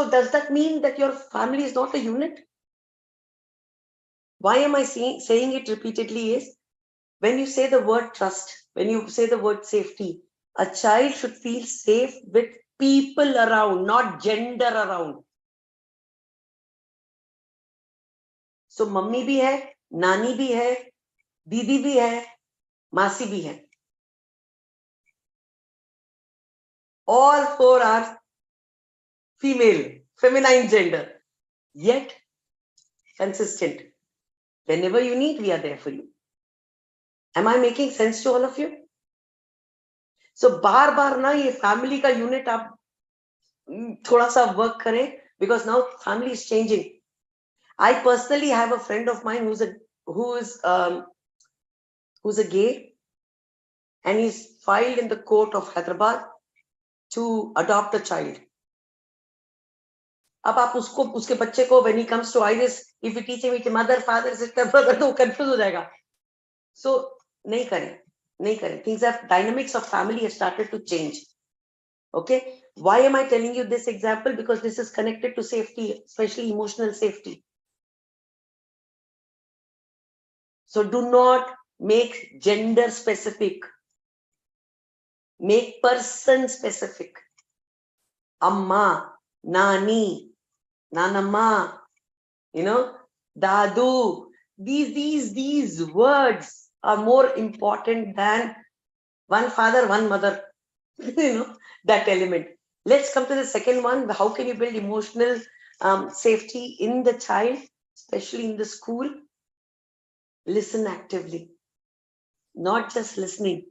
does that mean that your family is not a unit? Why am I saying it repeatedly is, when you say the word trust, when you say the word safety, a child should feel safe with people around, not gender around. So mummy भी है, नानी भी है, दीदी भी है, मासी भी है. All 4 are female, feminine gender, yet consistent. Whenever you need, we are there for you. Am I making sense to all of you? So बार ना ये family का unit आप थोड़ा सा work करें, because now family is changing. I personally have a friend of mine who is a gay, and he's filed in the court of Hyderabad to adopt a child. अब आप उसके बच्चे को, when he comes to Iris, if you teach him it's mother, father, sister, brother, तो confuse हो जाएगा. So नहीं करें. Things have, dynamics of family have started to change. Okay, why am I telling you this example? Because this is connected to safety, especially emotional safety. So do not make gender specific. Make person specific. Amma, Nani, Nanamma, Dadu. These words are more important than one father, one mother. That element. Let's come to the second one. How can you build emotional safety in the child, especially in the school? Listen actively. Not just listening,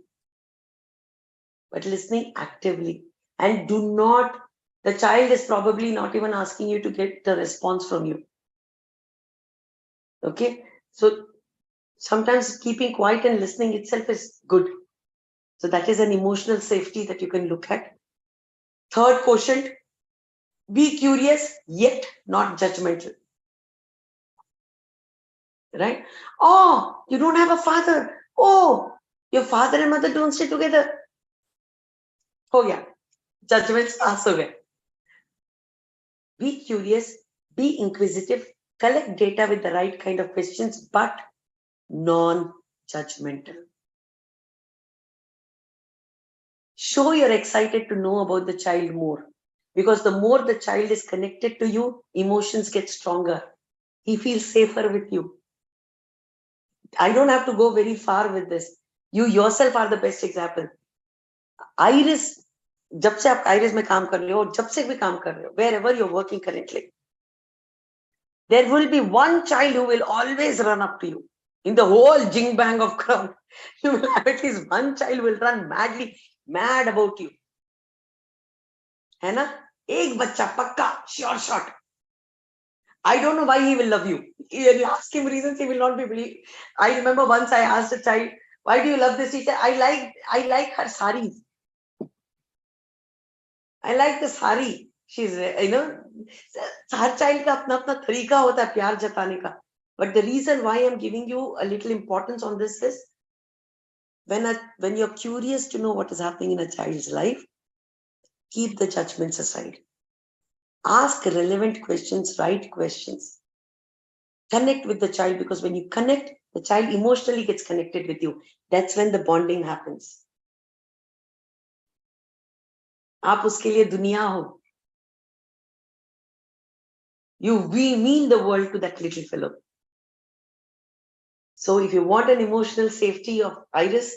but listening actively. And the child is probably not even asking you to get the response from you. Okay, so sometimes keeping quiet and listening itself is good. So that is an emotional safety that you can look at. Third quotient, be curious yet not judgmental. Right? Oh, you don't have a father. Oh, your father and mother don't stay together. हो गया. Judgments pass हो गए. Be curious, be inquisitive, collect data with the right kind of questions, but non-judgmental. Show you're excited to know about the child more, because the more the child is connected to you, emotions get stronger. He feels safer with you. I don't have to go very far with this. You yourself are the best example. Iris, जब से आप Iris में काम कर रहे हो, जब से भी काम कर रहे हो, wherever you're working currently, there will be one child who will always run up to you. In the whole jing bang of crowd, you will have at least one child will run mad about you. है ना? एक बच्चा पक्का, sure shot. I don't know why he will love you. When you ask him reasons, he will not be believed. I remember once I asked a child, why do you love this? He said, I like her saris. I like the sari. She's, her child का अपना अपना तरीका होता है प्यार जताने का. But the reason why I'm giving you a little importance on this is, when you're curious to know what is happening in a child's life, Keep the judgments aside. Ask relevant questions, right questions. Connect with the child, because when you connect, the child emotionally gets connected with you. That's when the bonding happens. आप उसके लिए दुनिया हो. We mean the world to that little fellow. So if you want an emotional safety of Iris,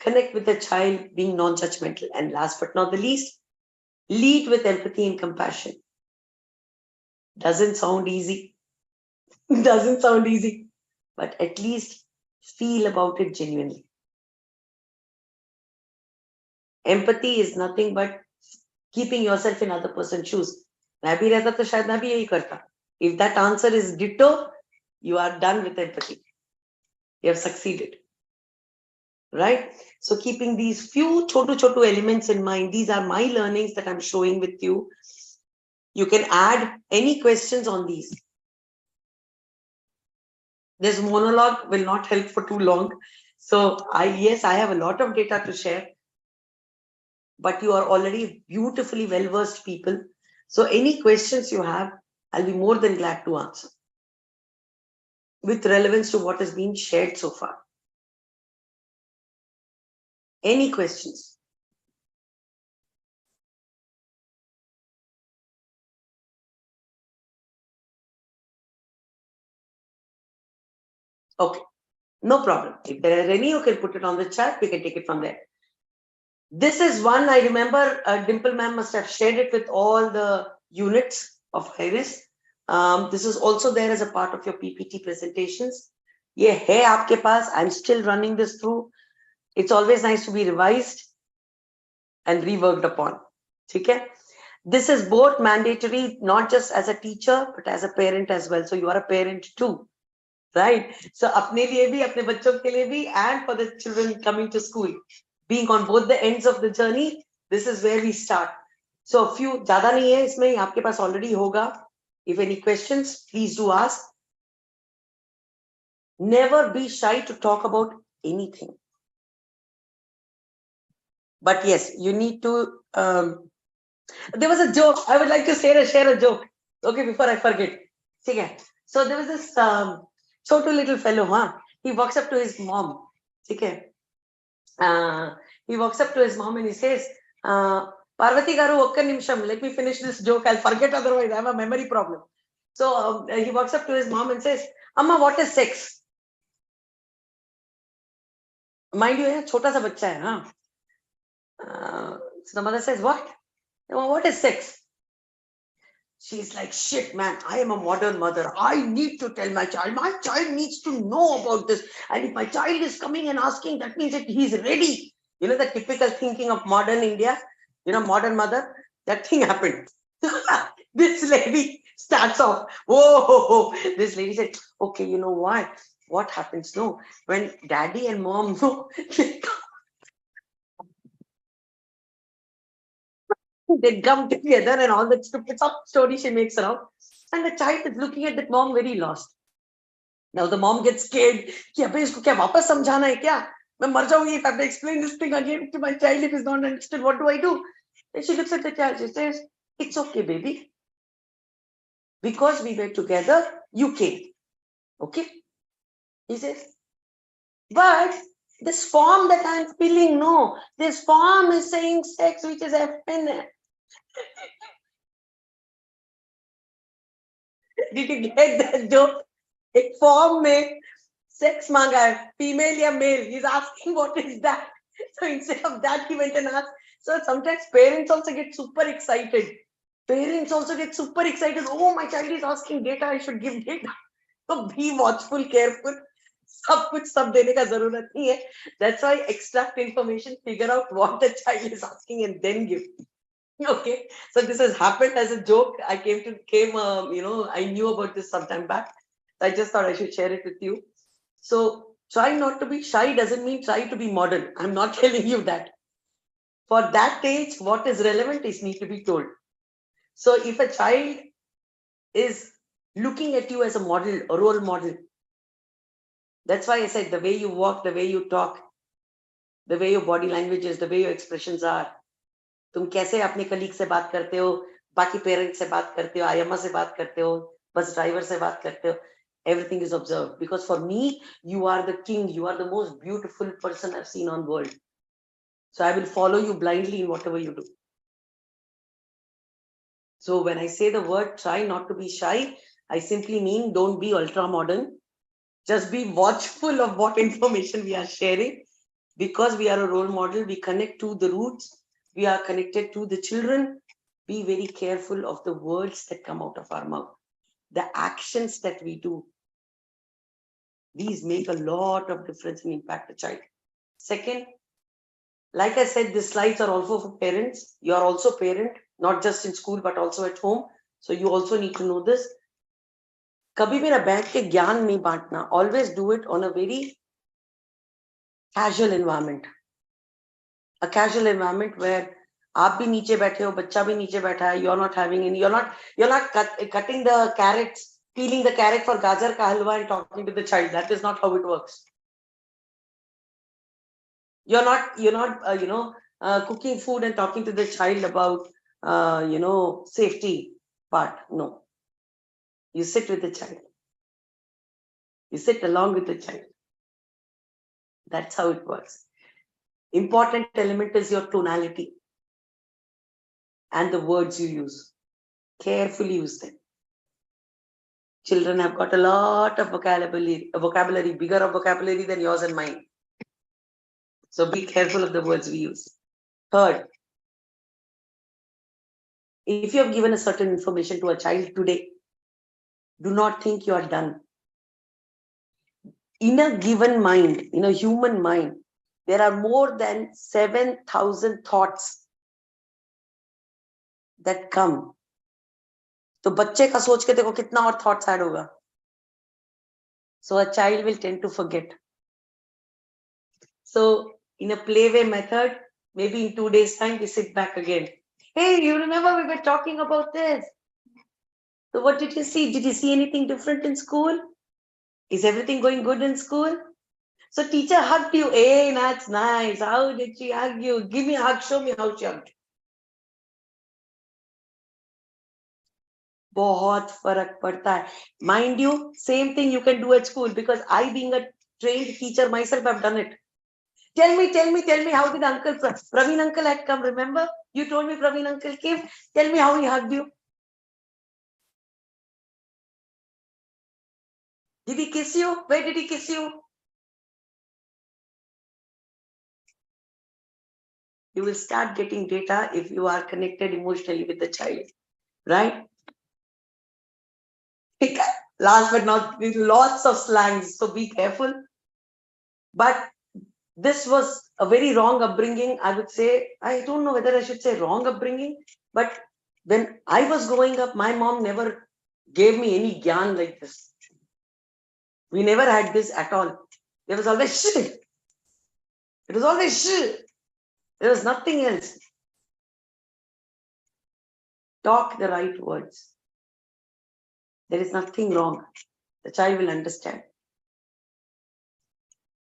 connect with the child being non-judgmental. And last but not the least, lead with empathy and compassion. Doesn't sound easy. Doesn't sound easy. But at least feel about it genuinely. Empathy is nothing but keeping yourself in other person's shoes. मैं भी रहता तो शायद मैं भी यही करता. If that answer is ditto, you are done with empathy. You have succeeded. Right? So keeping these few chotu elements in mind, these are my learnings that I'm showing with you. You can add any questions on these. This monologue will not help for too long. So yes, I have a lot of data to share, but you are already beautifully well-versed people. So any questions you have, I'll be more than glad to answer with relevance to what has been shared so far. Any questions? Okay, no problem. If there are any, you can put it on the chat. We can take it from there. This is one I remember Dimple ma'am must have shared it with all the units of Iris. This is also there as a part of your PPT presentations. Ye hai aapke paas. I'm still running this through. It's always nice to be revised and reworked upon. Okay? This is both mandatory, not just as a teacher, but as a parent as well. So you are a parent too. Right? So apne liye bhi, apne bachon ke liye bhi, and for the children coming to school. Being on both the ends of the journey, this is where we start. So a few, ज़्यादा नहीं है इसमें, आपके पास already होगा. If any questions, please do ask. Never be shy to talk about anything. But yes, you need to. There was a joke. I would like to share a joke. Okay, before I forget. Okay. So there was this chotu little fellow. Huh? He walks up to his mom. Okay. He walks up to his mom and he says, Parvati garu, okka nimsham, let me finish this joke. I'll forget otherwise. I have a memory problem. So he walks up to his mom and says, Amma, what is sex? Mind you, chota sa bachcha hai, huh? So the mother says, what? What is sex? She's like, shit, man, I am a modern mother. I need to tell my child needs to know about this. And if my child is coming and asking, that means that he's ready. You know, the typical thinking of modern India, you know, modern mother, that thing happened. This lady starts off, whoa, this lady said, okay, you know why? What happens? No, when daddy and mom know, they come together and all that stupid story she makes around. And the child is looking at that mom very lost. Now the mom gets scared. Ki abhi isko kya wapas samjhana hai kya? Main mar jaungi if I have to explain this thing again to my child if he's not understood. What do I do? And she looks at the child. She says, it's okay, baby. Because we were together, you came. Okay? He says, but this form that I'm feeling, no. This form is saying sex, which is effeminate. Did you get that joke? A form mein sex manga hai, female ya male. He's asking what is that. So instead of that, he went and asked. So sometimes parents also get super excited. Oh, my child is asking data. I should give data. So be watchful, careful. सब कुछ सब देने का जरूरत नहीं है. That's why extract information, figure out what the child is asking, and then give. Okay, so this has happened as a joke. I I knew about this sometime back. I just thought I should share it with you. So try not to be shy doesn't mean try to be modern. I'm not telling you that. For that age, what is relevant is need to be told. So if a child is looking at you as a model, a role model, that's why I said the way you walk, the way you talk, the way your body language is, the way your expressions are, तुम कैसे अपने colleague से बात करते हो, बाकी parents से बात करते हो, आयम्मा से बात करते हो, बस ड्राइवर से बात करते हो. Everything is observed, because for me you are the king, you are the most beautiful person I've seen on world. So I will follow you blindly in whatever you do. So when I say the word try not to be shy, I simply mean don't be ultra modern. Just be watchful of what information we are sharing, because we are a role model. We connect to the roots. We are connected to the children. Be very careful of the words that come out of our mouth, the actions that we do. These make a lot of difference and impact the child. Second, like I said, these slides are also for parents. You are also parent, not just in school, but also at home. So you also need to know this. कभी मेरा बैठ के ज्ञान नहीं बांटना. Always do it on a very casual environment. A casual environment where आप भी नीचे बैठे हो, बच्चा भी नीचे बैठा है. You're not having any. You're not cutting the carrots, peeling the carrot for gajar ka halwa and talking to the child. That is not how it works. You're not cooking food and talking to the child about safety part. No. You sit with the child. You sit along with the child. That's how it works. Important element is your tonality and the words you use. Carefully use them. Children have got a lot of vocabulary, bigger of vocabulary than yours and mine. So be careful of the words we use. Third, if you have given a certain information to a child today, do not think you are done. In a given mind, in a human mind, there are more than 7,000 thoughts that come. तो बच्चे का सोच के देखो कितना और thoughts add होगा. So a child will tend to forget. So in a playway method, maybe in 2 days' time, we sit back again. Hey, you remember we were talking about this? So what did you see? Did you see anything different in school? Is everything going good in school? So teacher hugged you. Hey, that's nice. How did she hug you? Give me a hug. Show me how she hugged you. बहुत फर्क पड़ता है. Mind you, same thing you can do at school, because I, being a trained teacher myself, have done it. Tell me, how did Uncle Praveen uncle had come? Remember? You told me Praveen uncle came. Tell me how he hugged you. Did he kiss you? Where did he kiss you? You will start getting data if you are connected emotionally with the child, right? Last but not least, lots of slangs, so be careful. But this was a very wrong upbringing, I would say. I don't know whether I should say wrong upbringing, but when I was growing up, my mom never gave me any gyan like this. We never had this at all. There was always shh. It was always shh. There was nothing else. Talk the right words. There is nothing wrong. The child will understand.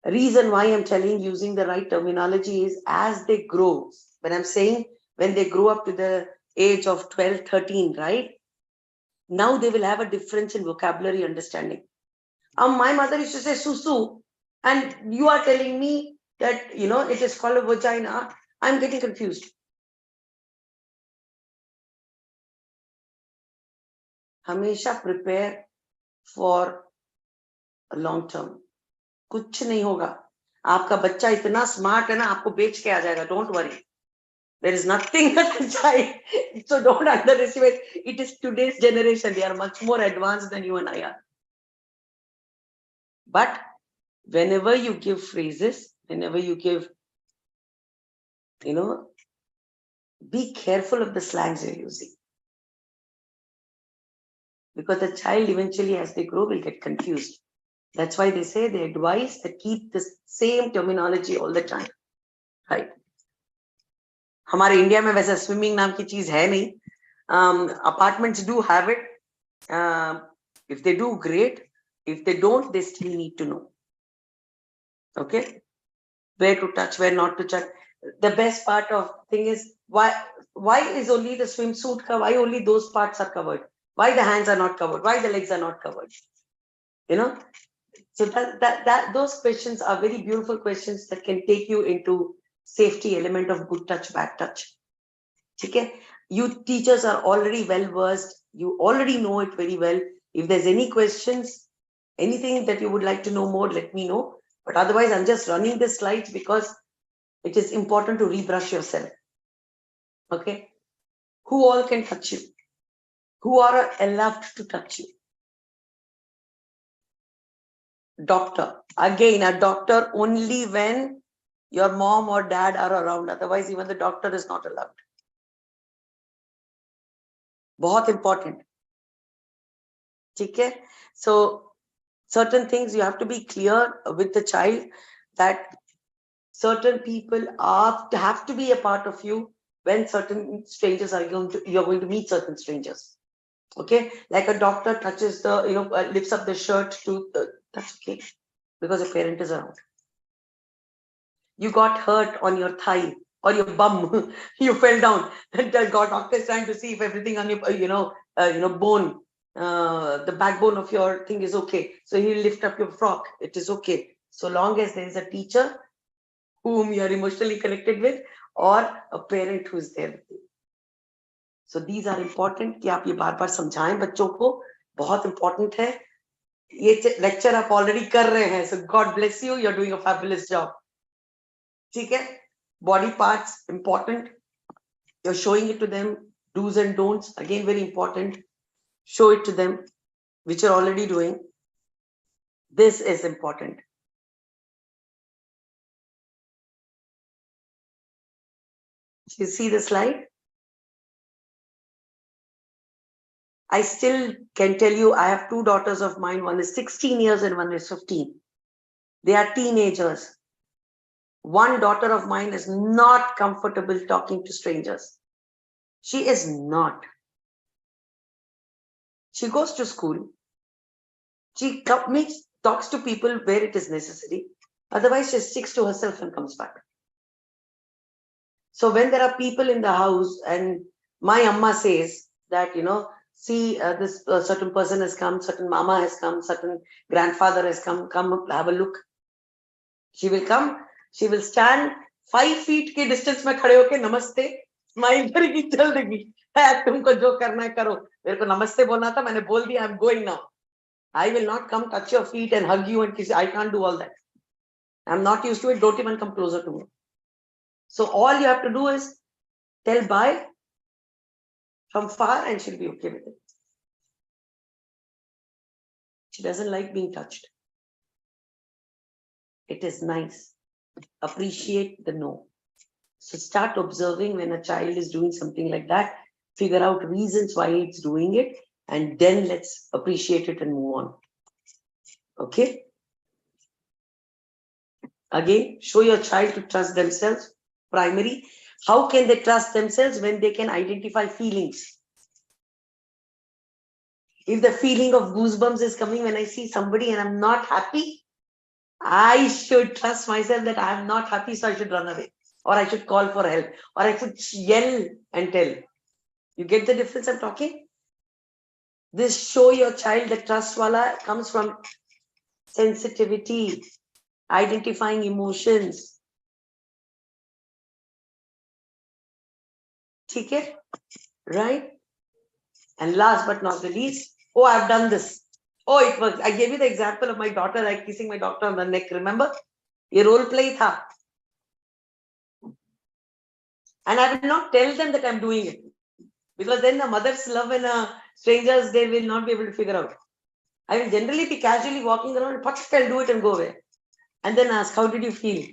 The reason why I'm telling using the right terminology is as they grow. When I'm saying when they grow up to the age of 12, 13, right? Now they will have a difference in vocabulary understanding. My mother used to say susu, and you are telling me that, it is called a vagina. I'm getting confused. Hamesha prepare for a long term. कुछ नहीं होगा. आपका बच्चा इतना smart है ना, आपको बेच के आ जाएगा. Don't worry. There is nothing that a child. So don't underestimate. It is today's generation. They are much more advanced than you and I are. But whenever you give phrases, whenever you give, be careful of the slangs you're using. Because the child eventually, as they grow, will get confused. That's why they say they advise that keep the same terminology all the time. Right? हमारे India में वैसे swimming नाम की चीज है नहीं. Apartments do have it. If they do, great. If they don't, they still need to know. Okay? Where to touch, where not to touch. the best part of thing is why is only the swimsuit covered? Why only those parts are covered? Why the hands are not covered? Why the legs are not covered? You know, so that those questions are very beautiful questions that can take you into safety element of good touch, bad touch. Okay, you teachers are already well versed. You already know it very well. If there's any questions, anything that you would like to know more, let me know. But otherwise, I'm just running this slide because it is important to rebrush yourself. Okay, who all can touch you? Who are allowed to touch you? Doctor. Again, a doctor only when your mom or dad are around. Otherwise, even the doctor is not allowed. बहुत important. Okay, so certain things you have to be clear with the child that certain people have to be a part of you when certain strangers are you're going to meet certain strangers. Okay, like a doctor touches the lifts up the shirt to that's okay because a parent is around. You got hurt on your thigh or your bum, you fell down, and the doctor is trying to see if everything on your bone, the backbone of your thing is okay. So he'll lift up your frock. It is okay so long as there is a teacher whom you are emotionally connected with or a parent who is there with you. So these are important कि आप ये बार-बार समझाएं बच्चों को, बहुत important है. ये lecture आप already कर रहे हैं, so God bless you, you're doing a fabulous job. ठीक है? Body parts important. You're showing it to them. Do's and don'ts again very important. Show it to them, which you're already doing. This is important. You see the slide? I still can tell you, I have two daughters of mine. One is 16 years and one is 15. They are teenagers. One daughter of mine is not comfortable talking to strangers. She is not. She goes to school. She talks to people where it is necessary. Otherwise, she sticks to herself and comes back. So when there are people in the house and my amma says that, see, this certain person has come, certain mama has come, certain grandfather has come have a look. She will come, she will stand 5 feet के distance में खड़े होके नमस्ते, smile करेगी, चल देगी. तुमको जो करना है करो. मेरे को नमस्ते बोलना था, मैंने बोल दिया, I'm going now. I will not come touch your feet and hug you and kiss you. I can't do all that. I'm not used to it. Don't even come closer to me. So all you have to do is tell bye from far and she'll be okay with it. She doesn't like being touched. It is nice. Appreciate the no. So start observing when a child is doing something like that. Figure out reasons why it's doing it. And then let's appreciate it and move on. Okay? Again, show your child to trust themselves. Primary. How can they trust themselves when they can identify feelings? If the feeling of goosebumps is coming when I see somebody and I'm not happy, I should trust myself that I am not happy, so I should run away. Or I should call for help. Or I should yell and tell. You get the difference I'm talking? This show your child that trust wala comes from sensitivity, identifying emotions. Okay? Right? And last but not the least, oh, I've done this. Oh, it works. I gave you the example of my daughter, like kissing my daughter on the neck. Remember? Ye role play tha. And I will not tell them that I'm doing it. Because then the mother's love and strangers, they will not be able to figure out. I will generally be casually walking around, but I'll do it and go away. And then ask, how did you feel?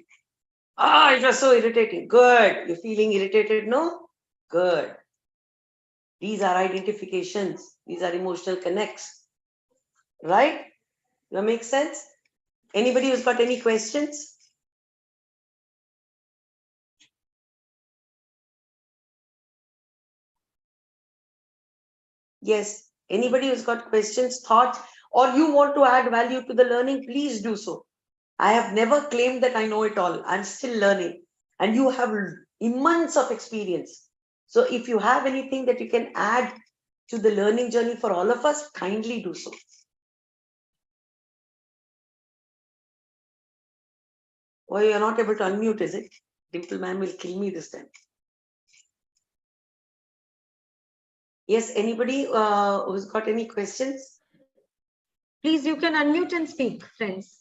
Ah, it was so irritating. Good. You're feeling irritated? No? Good. These are identifications. These are emotional connects. Right? That makes sense? Anybody who's got any questions? Yes. Anybody who's got questions, thoughts, or you want to add value to the learning, please do so. I have never claimed that I know it all. I'm still learning. and you have immense of experience. So if you have anything that you can add to the learning journey for all of us, kindly do so. Oh, you're not able to unmute, is it? Dimple ma'am will kill me this time. Yes, anybody who's got any questions? Please, you can unmute and speak, friends.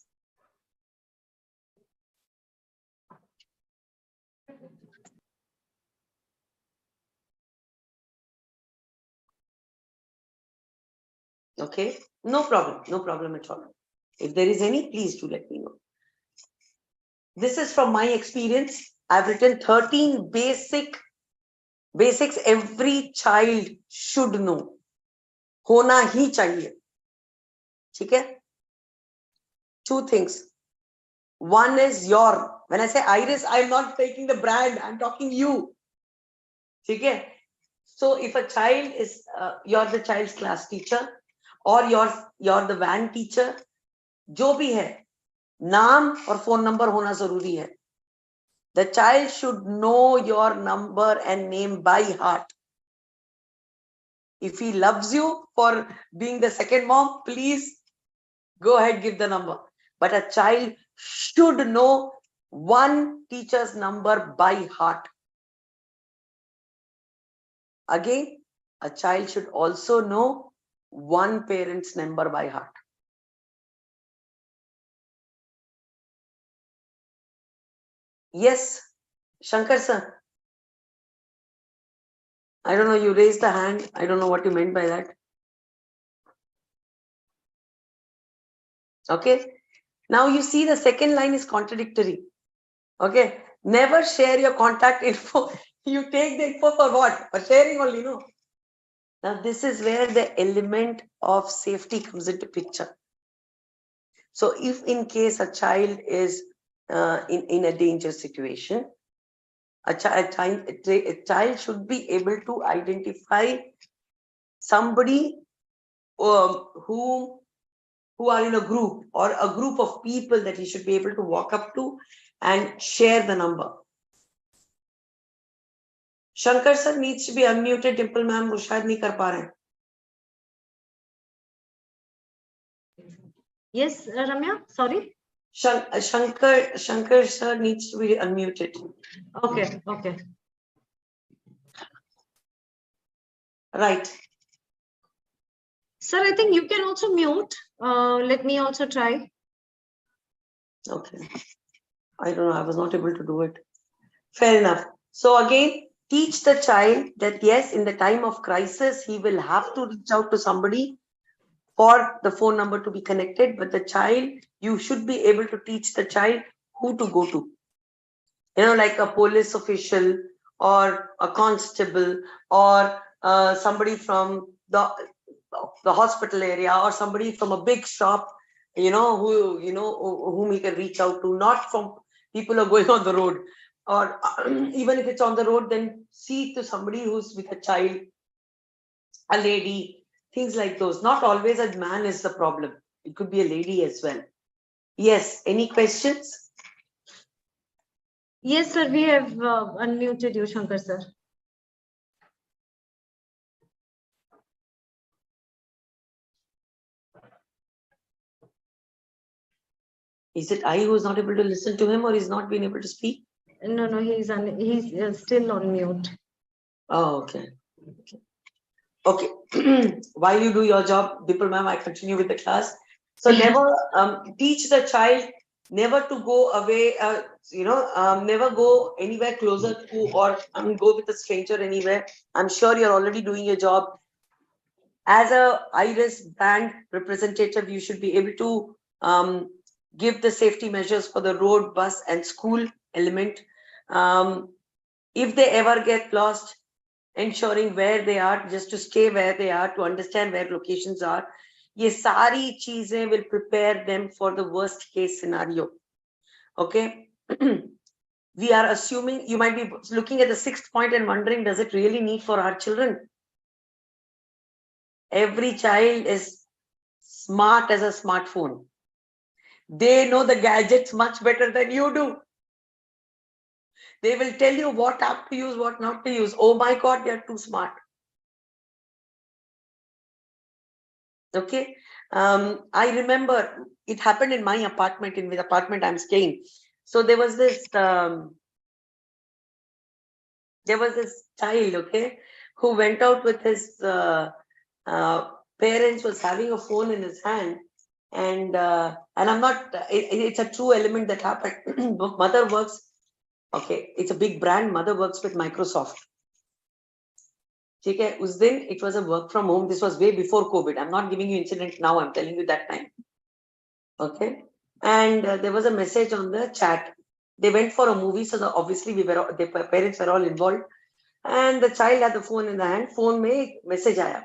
Okay, no problem at all. If there is any, please do let me know. This is from my experience. I've written 13 basics every child should know. होना ही चाहिए. ठीक है? Two things. One is your, when I say Iris, I'm not taking the brand, I'm talking you. ठीक है? So if a child is, you're the child's class teacher, or you're the van teacher, जो भी है, नाम और phone number होना जरूरी है. The child should know your number and name by heart. If he loves you for being the second mom, please go ahead, give the number. But a child should know one teacher's number by heart. Again, a child should also know one parent's number by heart. Yes, Shankar sir. I don't know, you raised the hand. I don't know what you meant by that. Okay. Now you see the second line is contradictory. Okay. Never share your contact info. You take the info for what? For sharing only, no? Now this is where the element of safety comes into picture. So if in case a child is in a dangerous situation, a child should be able to identify somebody who are in a group or a group of people that he should be able to walk up to and share the number. Shankar sir needs to be unmuted. Dimple ma'am, wo shayad nahi kar pa rahe. Yes, Ramya, sorry. Shankar sir needs to be unmuted. Okay, okay. Right. Sir, I think you can also mute. Let me also try. Okay. I don't know. I was not able to do it. Fair enough. So again, teach the child that yes, in the time of crisis, he will have to reach out to somebody for the phone number to be connected. But the child, you should be able to teach the child who to go to. You know, like a police official or a constable or somebody from the hospital area or somebody from a big shop, you know, whom he can reach out to, not from people who are going on the road. Or even if it's on the road, then see to somebody who's with a child, a lady, things like those. Not always a man is the problem. It could be a lady as well. Yes, any questions? Yes, sir, we have unmuted you, Shankar sir. Is it I who is not able to listen to him or he's not been able to speak? No, he's still on mute. Oh, okay. Okay. While you do your job, Dimple ma'am, I continue with the class. So never teach the child never to go away, never go anywhere closer to or go with a stranger anywhere. I'm sure you're already doing your job. As a IRIS band representative, you should be able to give the safety measures for the road, bus and school element. If they ever get lost, ensuring where they are, just to stay where they are, to understand where locations are. Ye sari cheezein will prepare them for the worst case scenario. Okay. We are assuming, you might be looking at the 6th point and wondering, does it really need for our children? Every child is smart as a smartphone. They know the gadgets much better than you do. They will tell you what app to use, what not to use. Oh my God, they are too smart. Okay. I remember it happened in my apartment, in the apartment I'm staying. So there was this child, okay, who went out with his parents, was having a phone in his hand. And I'm not, it's a true element that happened. Mother works, okay, it's a big brand. Mother works with Microsoft. Okay, it was a work from home. This was way before COVID. I'm not giving you incident now. I'm telling you that time. Okay. And there was a message on the chat. They went for a movie. So obviously the parents were all involved. And the child had the phone in the hand. Phone mein message aaya.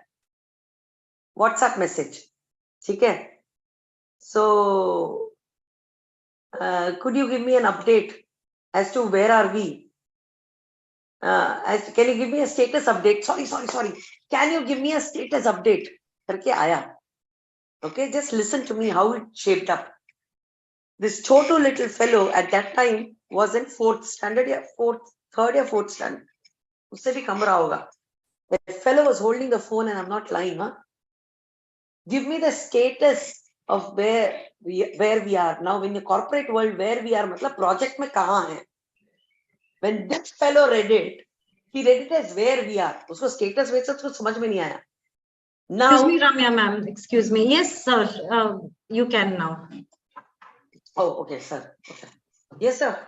WhatsApp message. Okay. So could you give me an update as to where are we? Can you give me a status update? Sorry. Can you give me a status update? Karke aaya. Okay, just listen to me how it shaped up. This Chotu little fellow at that time was in 4th standard, third or fourth standard. Usse bhi kam raha hoga. The fellow was holding the phone, and I'm not lying, huh? Give me the status of where we are now in the corporate world. Where we are, matlab project mein kahan hai? When this fellow read it, he read it as where we are. Usko status वैसे उसको समझ में नहीं आया. Now, Excuse me, Ramya ma'am. Excuse me. Yes, sir. You can now. Oh, okay, sir. Okay. Yes, sir.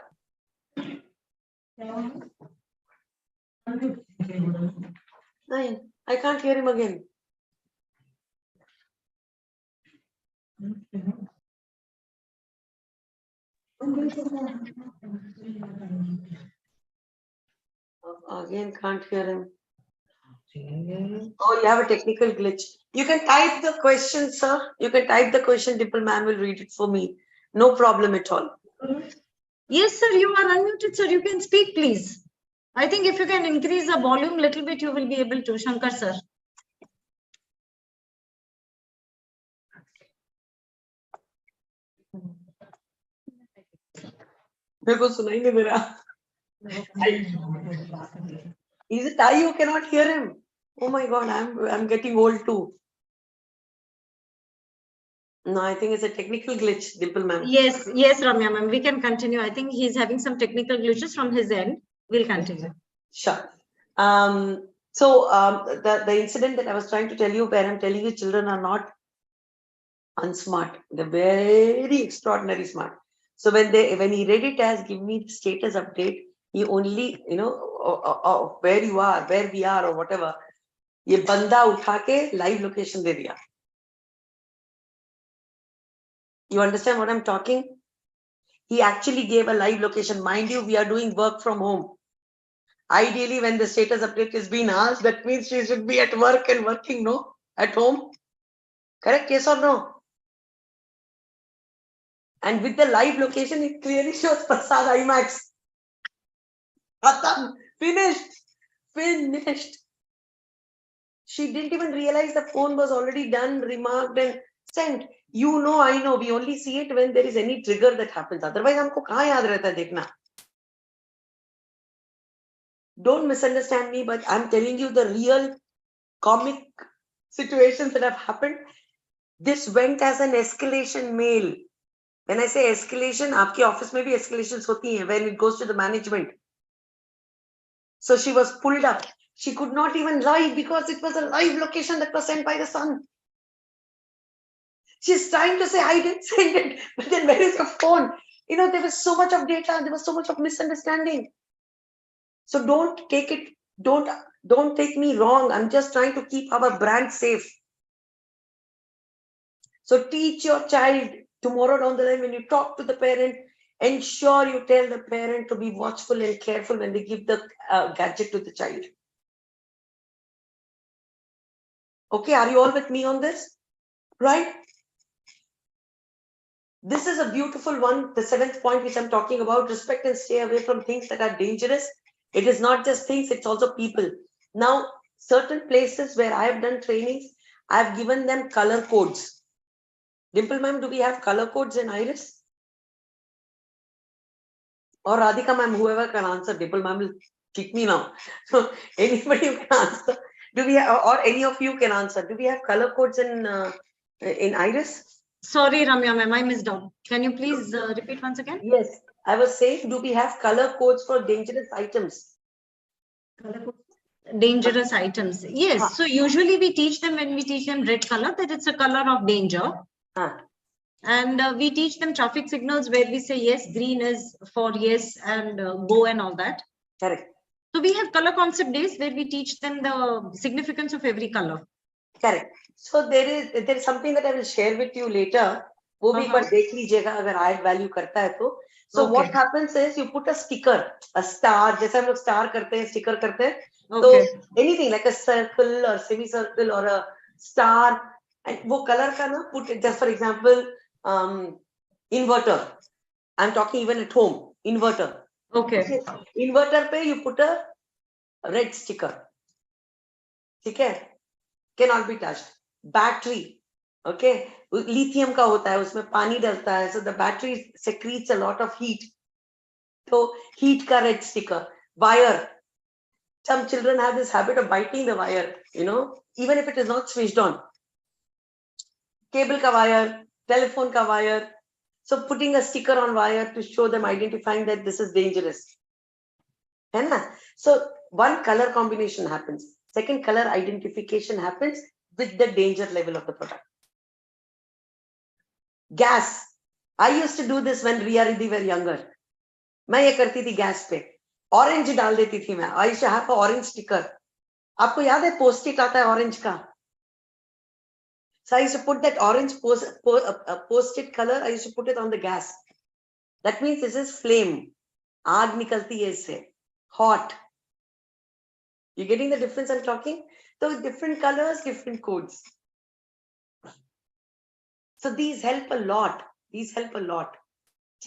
Nine. I can't hear him again. Again, can't hear him. Oh, you have a technical glitch. You can type the question, sir. You can type the question. Dimple ma'am will read it for me. No problem at all. Yes, sir. You are unmuted, sir. You can speak, please. I think if you can increase the volume a little bit, you will be able to. Shankar, sir. मेरे को सुनाई नहीं दे रहा. Is it I you cannot hear him? Oh my God, I'm getting old too. No, I think it's a technical glitch, Dimple ma'am. Yes, Ramya ma'am. We can continue. I think he's having some technical glitches from his end. We'll continue. Sure. So the incident that I was trying to tell you, where I'm telling you children are not unsmart. They're very extraordinary smart. So when he read it as give me the status update, he only, where you are, where we are, or whatever, ये बंदा उठा के live location दे दिया. You understand what I'm talking? He actually gave a live location. Mind you, we are doing work from home. Ideally, when the status update is being asked, that means she should be at work and working, no? At home. Correct? Yes or no? And with the live location, it clearly shows Prasad IMAX. Finished. She didn't even realize the phone was already done, remarked, and sent. You know, I know. We only see it when there is any trigger that happens. Otherwise, हमको कहाँ याद रहता है देखना? Don't misunderstand me, but I'm telling you the real comic situations that have happened. This went as an escalation mail. When I say escalation, आपके office में भी escalations होती हैं when it goes to the management. So she was pulled up. She could not even live because it was a live location that was sent by the son. She's trying to say, I didn't send it, but then where is your phone? There was so much of data, there was so much of misunderstanding. So don't take it, don't take me wrong. I'm just trying to keep our brand safe. So teach your child tomorrow down the line when you talk to the parent, ensure you tell the parent to be watchful and careful when they give the gadget to the child. Okay, are you all with me on this? Right? This is a beautiful one, the 7th point which I'm talking about, respect and stay away from things that are dangerous. It is not just things, it's also people. Now, certain places where I have done trainings, I have given them color codes. Dimple ma'am, do we have color codes in IRIS? or Radhika ma'am, whoever can answer. Dimple ma'am will kick me now. So anybody who can answer. Do we have, or any of you can answer? Do we have color codes in IRIS? Sorry, Ramya ma'am, I missed out. Can you please repeat once again? Yes, I was saying, do we have color codes for dangerous items? Dangerous items. Yes. So usually we teach them, when we teach them red color, that it's a color of danger. And we teach them traffic signals where we say yes, green is for yes and go and all that. Correct. So we have color concept days where we teach them the significance of every color. Correct. So there is something that I will share with you later. वो भी एक बार देख लीजिएगा अगर add value करता है तो. So what happens is you put a sticker, a star, जैसे हम लोग star करते हैं, sticker करते हैं. So anything like a circle or semicircle or a star, and वो color का ना put it, just for example, inverter. I'm talking even at home, inverter. Okay. Inverter पे you put a red sticker. ठीक है? Cannot be touched. Battery, okay, lithium का होता है, उसमें पानी डलता है, so the battery secretes a lot of heat. So heat का red sticker. Wire. Some children have this habit of biting the wire, you know, even if it is not switched on. Cable ka wire, telephone ka wire. So putting a sticker on wire to show them, identifying that this is dangerous. So one color combination happens. Second, color identification happens with the danger level of the product. Gas. I used to do this when Riya Riddhi were younger. मैं ये करती थी gas पे. Orange डाल देती थी मैं. I used to have an orange sticker. आपको याद है post-it आता है orange का? So I used to put that orange post-it color. I used to put it on the gas. That means this is flame. आग निकलती है इससे. Hot. You getting the difference I'm talking? So different colors, different codes. So these help a lot. These help a lot.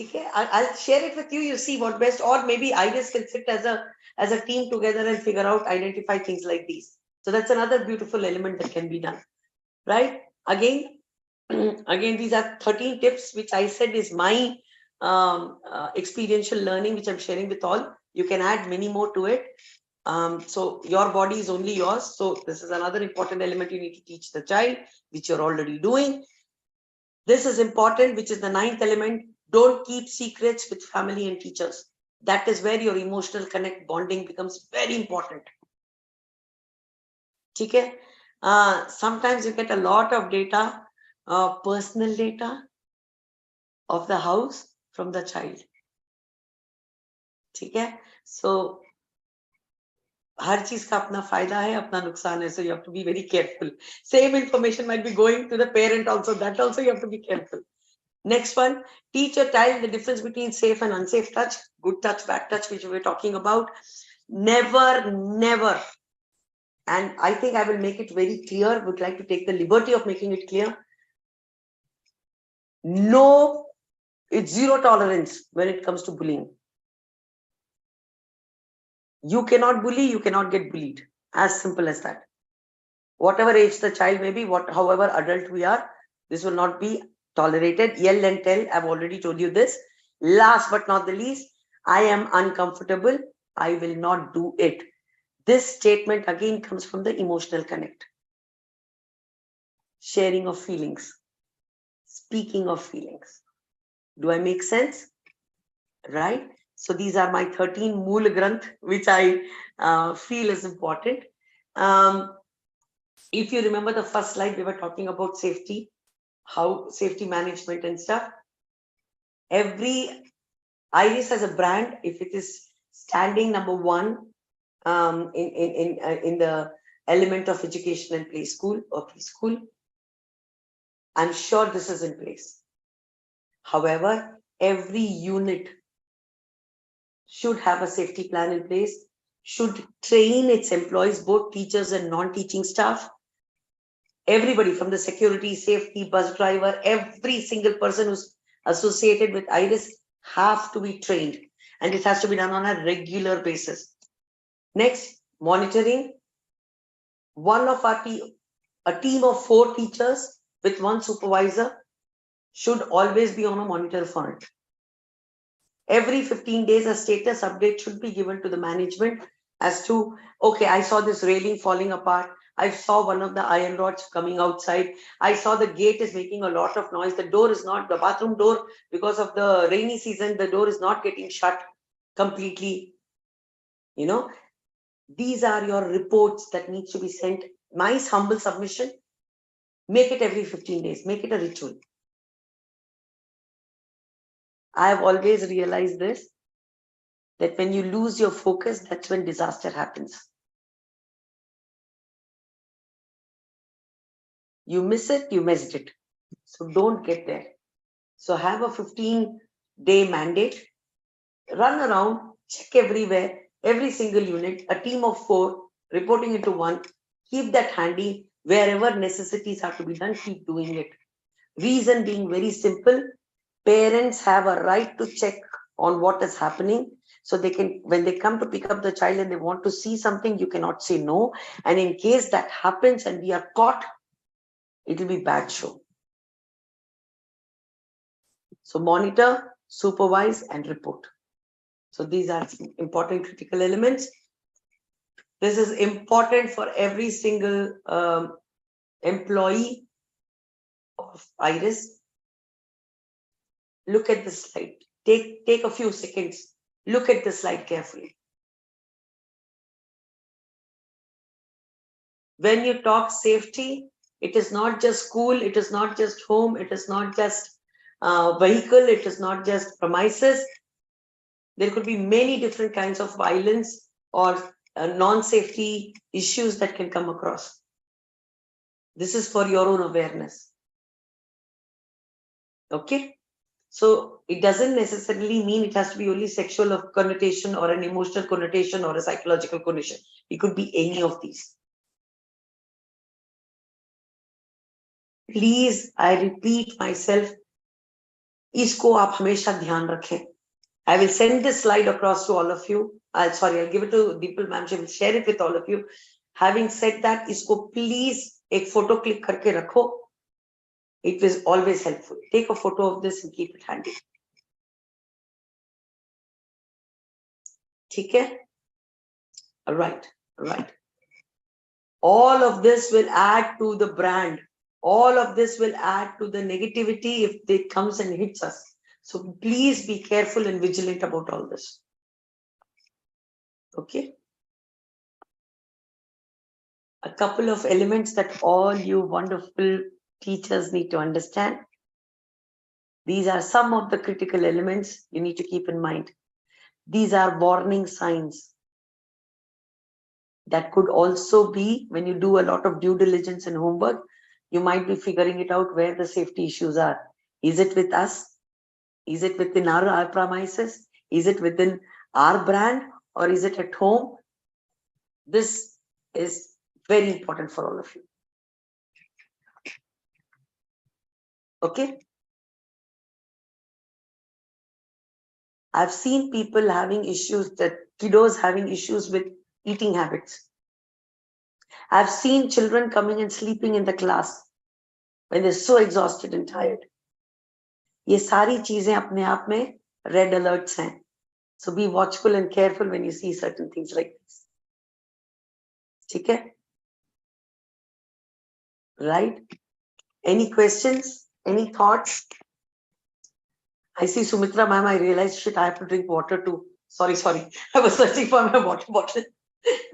Okay, I'll share it with you. You see what best, or maybe IRIS can sit as a team together and figure out, identify things like these. So that's another beautiful element that can be done, right? Again, these are 13 tips which I said is my experiential learning, which I'm sharing with all. You can add many more to it. So your body is only yours. So this is another important element you need to teach the child, which you're already doing. This is important, which is the 9th element. Don't keep secrets with family and teachers. That is where your emotional connect bonding becomes very important. Okay? Sometimes you get a lot of data, personal data of the house from the child. Okay? So हर चीज का अपना फायदा है, अपना नुकसान है, so you have to be very careful. Same information might be going to the parent also. That also you have to be careful. Next one, teach your child the difference between safe and unsafe touch, good touch, bad touch, which we were talking about. Never. And I think I will make it very clear. Would like to take the liberty of making it clear. No, it's zero tolerance when it comes to bullying. You cannot bully, you cannot get bullied. As simple as that. Whatever age the child may be, however adult we are, this will not be tolerated. Yell and tell, I've already told you this. Last but not the least, I am uncomfortable. I will not do it. This statement again comes from the emotional connect. Sharing of feelings. Speaking of feelings. Do I make sense? Right? So these are my 13 Mool Granth, which I feel is important. If you remember the first slide, we were talking about safety, how safety management and stuff. Every IRIS as a brand, if it is standing number one in the element of education and play school or preschool, I'm sure this is in place. However, every unit should have a safety plan in place, should train its employees, both teachers and non-teaching staff. Everybody from the security, safety, bus driver, every single person who's associated with IRIS have to be trained, and it has to be done on a regular basis. Next, monitoring. A team of 4 teachers with 1 supervisor should always be on a monitor front. Every 15 days, a status update should be given to the management as to, okay, I saw this railing falling apart. I saw one of the iron rods coming outside. I saw the gate is making a lot of noise. The door is not, the bathroom door, because of the rainy season, the door is not getting shut completely. You know, these are your reports that needs to be sent. My humble submission, make it every 15 days, make it a ritual. I have always realized this, that when you lose your focus, that's when disaster happens. You miss it, you missed it. So don't get there. So have a 15-day mandate, run around, check everywhere, every single unit, a team of 4 reporting into one, keep that handy. Wherever necessities have to be done, keep doing it. Reason being very simple, parents have a right to check on what is happening. So they can, when they come to pick up the child and they want to see something, you cannot say no. And in case that happens and we are caught, it will be bad show. So monitor, supervise, and report. So these are some important critical elements. This is important for every single employee of IRIS. Look at the slide. Take a few seconds. Look at the slide carefully. When you talk safety, it is not just school, it is not just home, it is not just vehicle, it is not just premises. There could be many different kinds of violence or non-safety issues that can come across. This is for your own awareness. Okay? So it doesn't necessarily mean it has to be only sexual connotation or an emotional connotation or a psychological connotation. It could be any of these. Please, I repeat myself, isko aap hamesha dhyan rakhein. I will send this slide across to all of you. I'll give it to Deepal ma'am. She will share it with all of you. Having said that, isko please ek photo click karke rakho. It is always helpful. Take a photo of this and keep it handy. Okay? All right. All of this will add to the brand. All of this will add to the negativity if it comes and hits us. So please be careful and vigilant about all this. Okay? A couple of elements that all you wonderful teachers need to understand. These are some of the critical elements you need to keep in mind. These are warning signs. That could also be when you do a lot of due diligence and homework, you might be figuring it out where the safety issues are. Is it with us? Is it within our premises? Is it within our brand? Or is it at home? This is very important for all of you. Okay? I've seen people having issues, kiddos having issues with eating habits. I've seen children coming and sleeping in the class when they're so exhausted and tired. ये सारी चीजें अपने आप में red alerts हैं. So be watchful and careful when you see certain things like this. ठीक है? Right? Any questions? Any thoughts? I see Sumitra ma'am, I realized shit, I have to drink water too. Sorry. I was searching for my water bottle.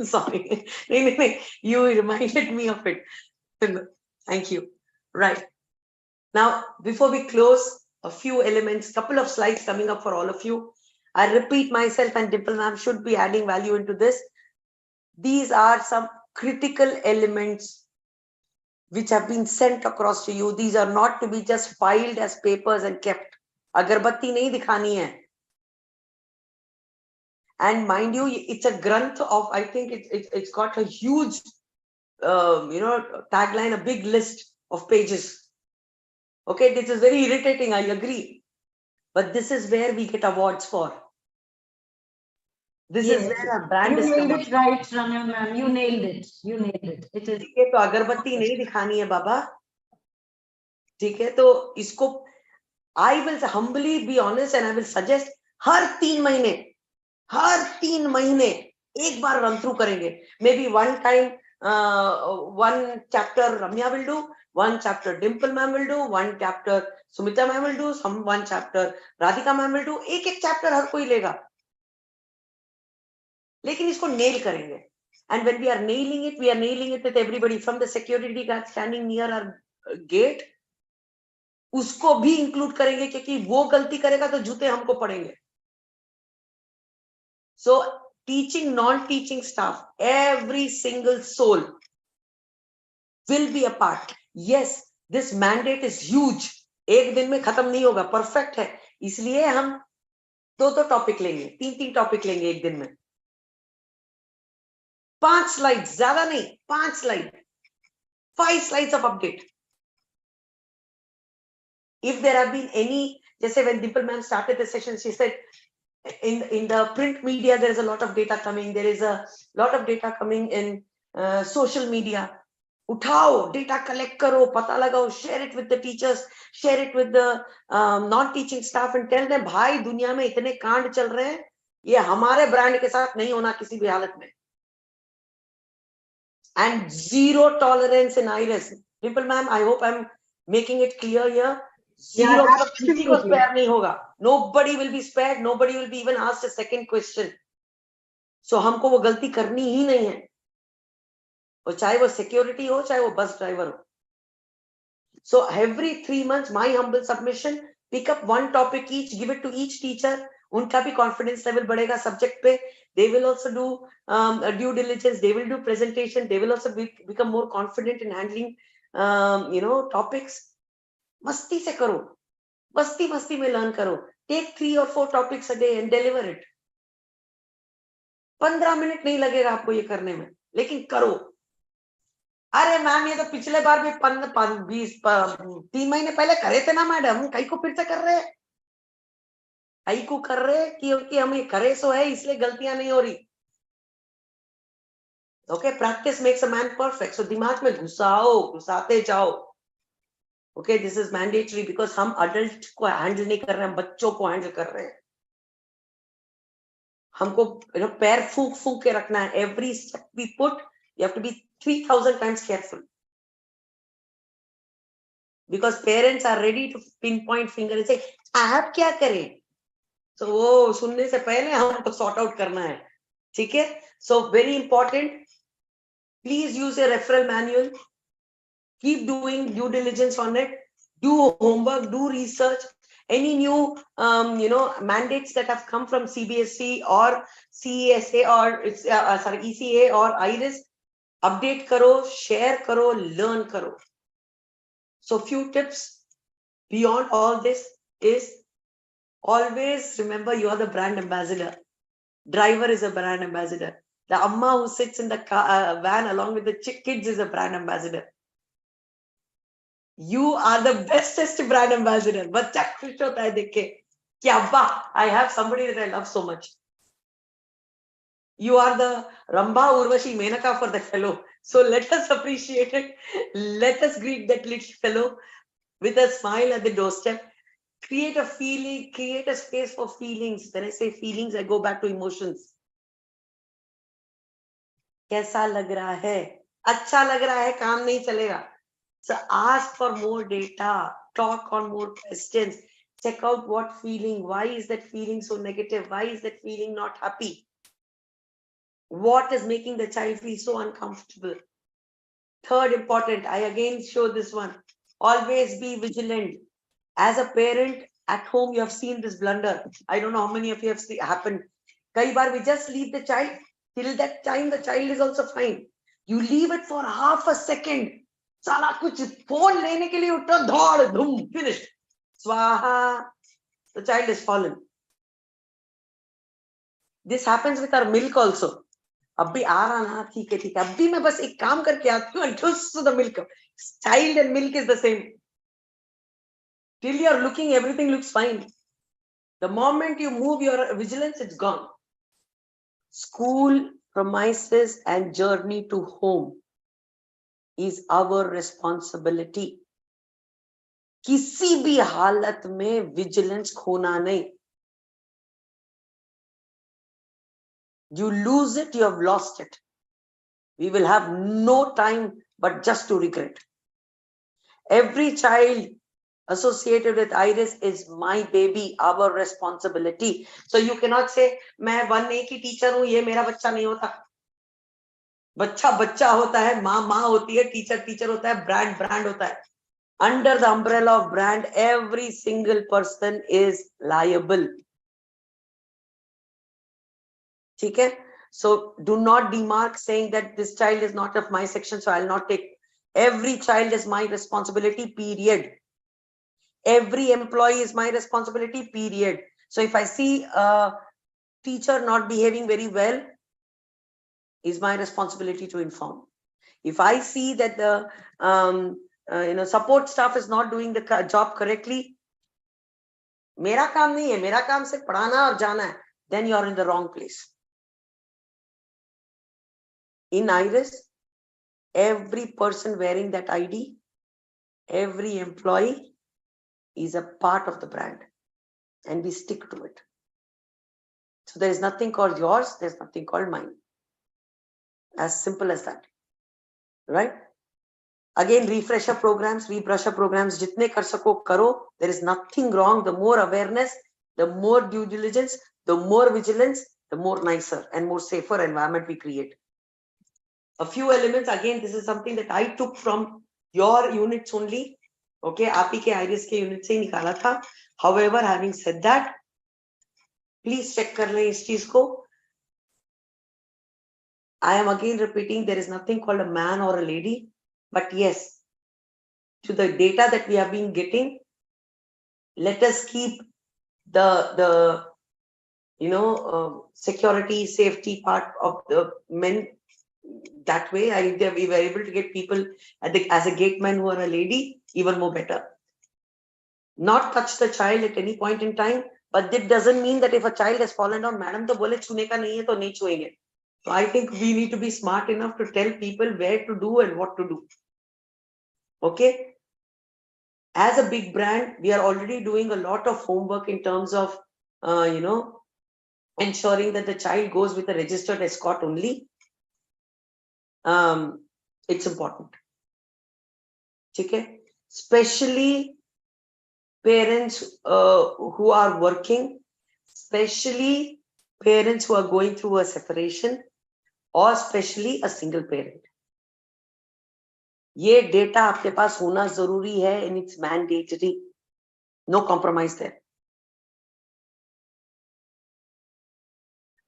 Sorry. You reminded me of it. Thank you. Right. Now, before we close, a few elements, couple of slides coming up for all of you. I repeat myself, and Dimple ma'am should be adding value into this. These are some critical elements which have been sent across to you. These are not to be just filed as papers and kept. Agarbatti nahi dikhani hai. And mind you, it's a granth of, I think it's got a huge, tagline, a big list of pages. Okay, this is very irritating, I agree. But this is where we get awards for. This is where our brand is. You nailed it right, Ramya ma'am. You nailed it. It is. ठीक है, तो अगरबत्ती नहीं दिखानी है बाबा. ठीक है, तो इसको I will humbly be honest and I will suggest हर 3 महीने एक बार रन थ्रू करेंगे. May be one time one chapter Ramya will do, one chapter Dimple ma'am will do, one chapter Sumita ma'am will do, one chapter Radhika ma'am will do. एक chapter हर कोई लेगा, लेकिन इसको nail करेंगे. And when we are nailing it, we are nailing it with everybody from the security guard standing near our gate. उसको भी include करेंगे क्योंकि वो गलती करेगा तो जूते हमको पड़ेंगे. So teaching, non-teaching staff, every single soul will be a part. Yes, this mandate is huge. एक दिन में खत्म नहीं होगा, perfect है. इसलिए हम 2 टॉपिक लेंगे, 3 टॉपिक लेंगे एक दिन में. 5 स्लाइड्स, ज्यादा नहीं, 5 slide, 5 slides of update. If there have been any, जैसे when Dimple ma'am started the session, she said, in the print media there is a lot of data coming, there is a lot of data coming in social media. उठाओ, data collect करो, पता लगाओ, share it with the teachers, share it with the non-teaching staff and tell them, भाई दुनिया में इतने कांड चल रहे हैं, ये हमारे ब्रांड के साथ नहीं होना किसी भी हालत में. And zero tolerance in IRIS. Dimple ma'am, I hope I'm making it clear here. Zero, किसी को spare नहीं होगा. Nobody will be spared. Nobody will be even asked a second question. So हमको वो गलती करनी ही नहीं है. और चाहे वो security हो, चाहे वो bus driver हो. So every 3 months, my humble submission, pick up 1 topic each, give it to each teacher. उनका भी confidence level बढ़ेगा subject पे. They will also do due diligence. They will do presentation. They will also become more confident in handling, topics. मस्ती से करो, मस्ती में learn करो. Take 3 or 4 topics a day and deliver it. 15 minute नहीं लगेगा आपको ये करने में, लेकिन करो. अरे मैम ये तो पिछले बार भी 3 महीने पहले करे थे ना मैडम, कई को फिर से कर रहे हैं. कई को कर रहे क्योंकि हम ये करे सो है, इसलिए गलतियां नहीं हो रही. Okay, practice makes a man perfect. So दिमाग में घुसाते जाओ. Okay, this is mandatory because हम अडल्ट को हैंडल नहीं कर रहे हैं, हम बच्चों को हैंडल कर रहे हैं. हमको पैर फूंक के रखना है. Every step we put, you have to be 3000 times careful. Because parents are ready to pinpoint finger and say, आप क्या करें? So वो सुनने से पहले हमको sort out करना है. ठीक है? So very important. Please use a referral manual. Keep doing due diligence on it. Do homework, do research. Any new, mandates that have come from CBSE or CESA or ECA or IRIS, update karo, share karo, learn karo. So few tips beyond all this is always remember you are the brand ambassador. Driver is a brand ambassador. The amma who sits in the van along with the kids is a brand ambassador. You are the bestest brand ambassador. बच्चा खुश होता है देख के कि अब्बा, I have somebody that I love so much. You are the Rambha Urvashi Menaka for the fellow. So let us appreciate it. Let us greet that little fellow with a smile at the doorstep. Create a feeling, create a space for feelings. When I say feelings, I go back to emotions. कैसा लग रहा है? अच्छा लग रहा है, काम नहीं चलेगा. So ask for more data, talk on more questions, check out what feeling, why is that feeling so negative? Why is that feeling not happy? What is making the child feel so uncomfortable? Third important, I again show this one. Always be vigilant. As a parent at home, you have seen this blunder. I don't know how many of you have seen happened. Kai bar we just leave the child. Till that time, the child is also fine. You leave it for half a second. साला कुछ phone लेने के लिए उठो, दौड़ धूम, finished. Swaha. The child is fallen. This happens with our milk also. अभी आ रहा ना, ठीक है. अभी मैं बस एक काम करके आती हूँ, just to the milk. Child and milk is the same. Till you are looking, everything looks fine. The moment you move your vigilance, it's gone. School premises and journey to home is our responsibility. किसी भी हालत में vigilance खोना नहीं. You lose it, you have lost it. We will have no time but just to regret. Every child associated with IRIS is my baby, our responsibility. So you cannot say, मैं 1A की teacher हूँ, ये मेरा बच्चा नहीं होता. बच्चा बच्चा होता है, माँ माँ होती है, teacher teacher होता है, brand brand होता है. Under the umbrella of brand, every single person is liable. Okay? So do not demark saying that this child is not of my section, so I'll not take. Every child is my responsibility, period. Every employee is my responsibility, period. So if I see a teacher not behaving very well, is my responsibility to inform. If I see that the support staff is not doing the job correctly, मेरा काम नहीं है, मेरा काम सिर्फ पढ़ाना और जाना है, then you are in the wrong place. In IRIS, every person wearing that ID, every employee is a part of the brand, and we stick to it. So there is nothing called yours, there's nothing called mine. As simple as that, right? Again, refresher programs, rebrusher programs, jitne kar sako karo. There is nothing wrong. The more awareness, the more due diligence, the more vigilance, the more nicer and more safer environment we create. A few elements, again, this is something that I took from your units only. Okay, API ke IRIS ke unit se nikala tha. However, having said that, please check kar le is cheez ko. I am again repeating, there is nothing called a man or a lady. But yes, to the data that we have been getting, let us keep the security, safety part of the men that way. We were able to get people as a gateman who are a lady, even more better. Not touch the child at any point in time, but that doesn't mean that if a child has fallen down, madam to bole chune ka nahi hai to nahi chuenge. So I think we need to be smart enough to tell people where to do and what to do. Okay. As a big brand, we are already doing a lot of homework in terms of, ensuring that the child goes with a registered escort only. It's important. Okay. Especially parents who are working, especially parents who are going through a separation, or especially a single parent. ये data आपके पास होना जरूरी है, and it's mandatory. No compromise there.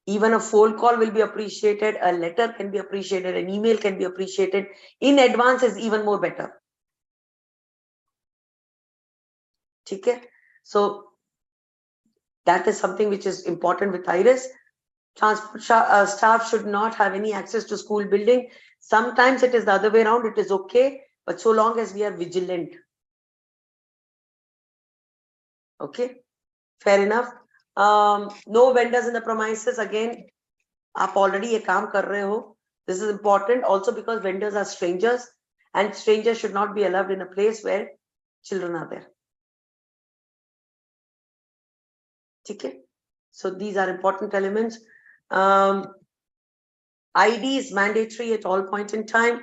Even a phone call will be appreciated, a letter can be appreciated, an email can be appreciated. In advance is even more better. Okay? So that is something which is important with IRIS. Transport staff should not have any access to school building. Sometimes it is the other way around, it is okay, but so long as we are vigilant. Okay, fair enough. No vendors in the premises. Again, aap already ye kaam kar rahe ho. This is important also because vendors are strangers, and strangers should not be allowed in a place where children are there. Okay, so these are important elements. ID is mandatory at all points in time.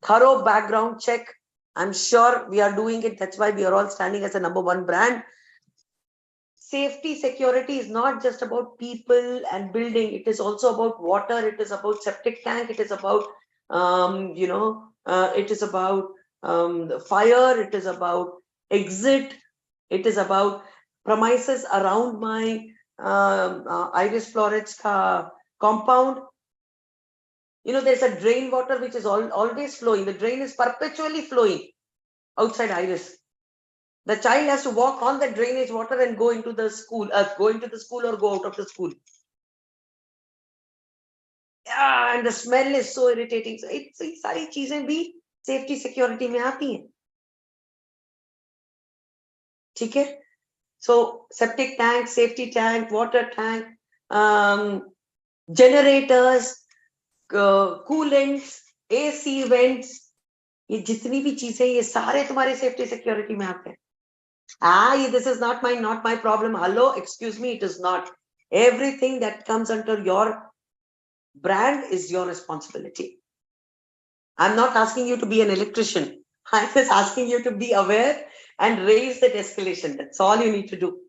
Thorough background check. I'm sure we are doing it. That's why we are all standing as a #1 brand. Safety, security is not just about people and building. It is also about water. It is about septic tank. It is about, it is about fire. It is about exit. It is about premises around my IRIS Florets compound. There's a drain water which is always flowing. The drain is perpetually flowing outside IRIS. The child has to walk on the drainage water and go into the school, or go out of the school. Yeah, and the smell is so irritating. So it's सारी चीजें भी safety security में आती हैं. ठीक है? So septic tank, safety tank, water tank, generators, coolants, AC vents, ये जितनी भी चीजें ये सारे तुम्हारे safety security में आते हैं. This is not my problem. Hello, excuse me, it is not. Everything that comes under your Brand is your responsibility. I'm not asking you to be an electrician. I'm just asking you to be aware and raise that escalation. That's all you need to do.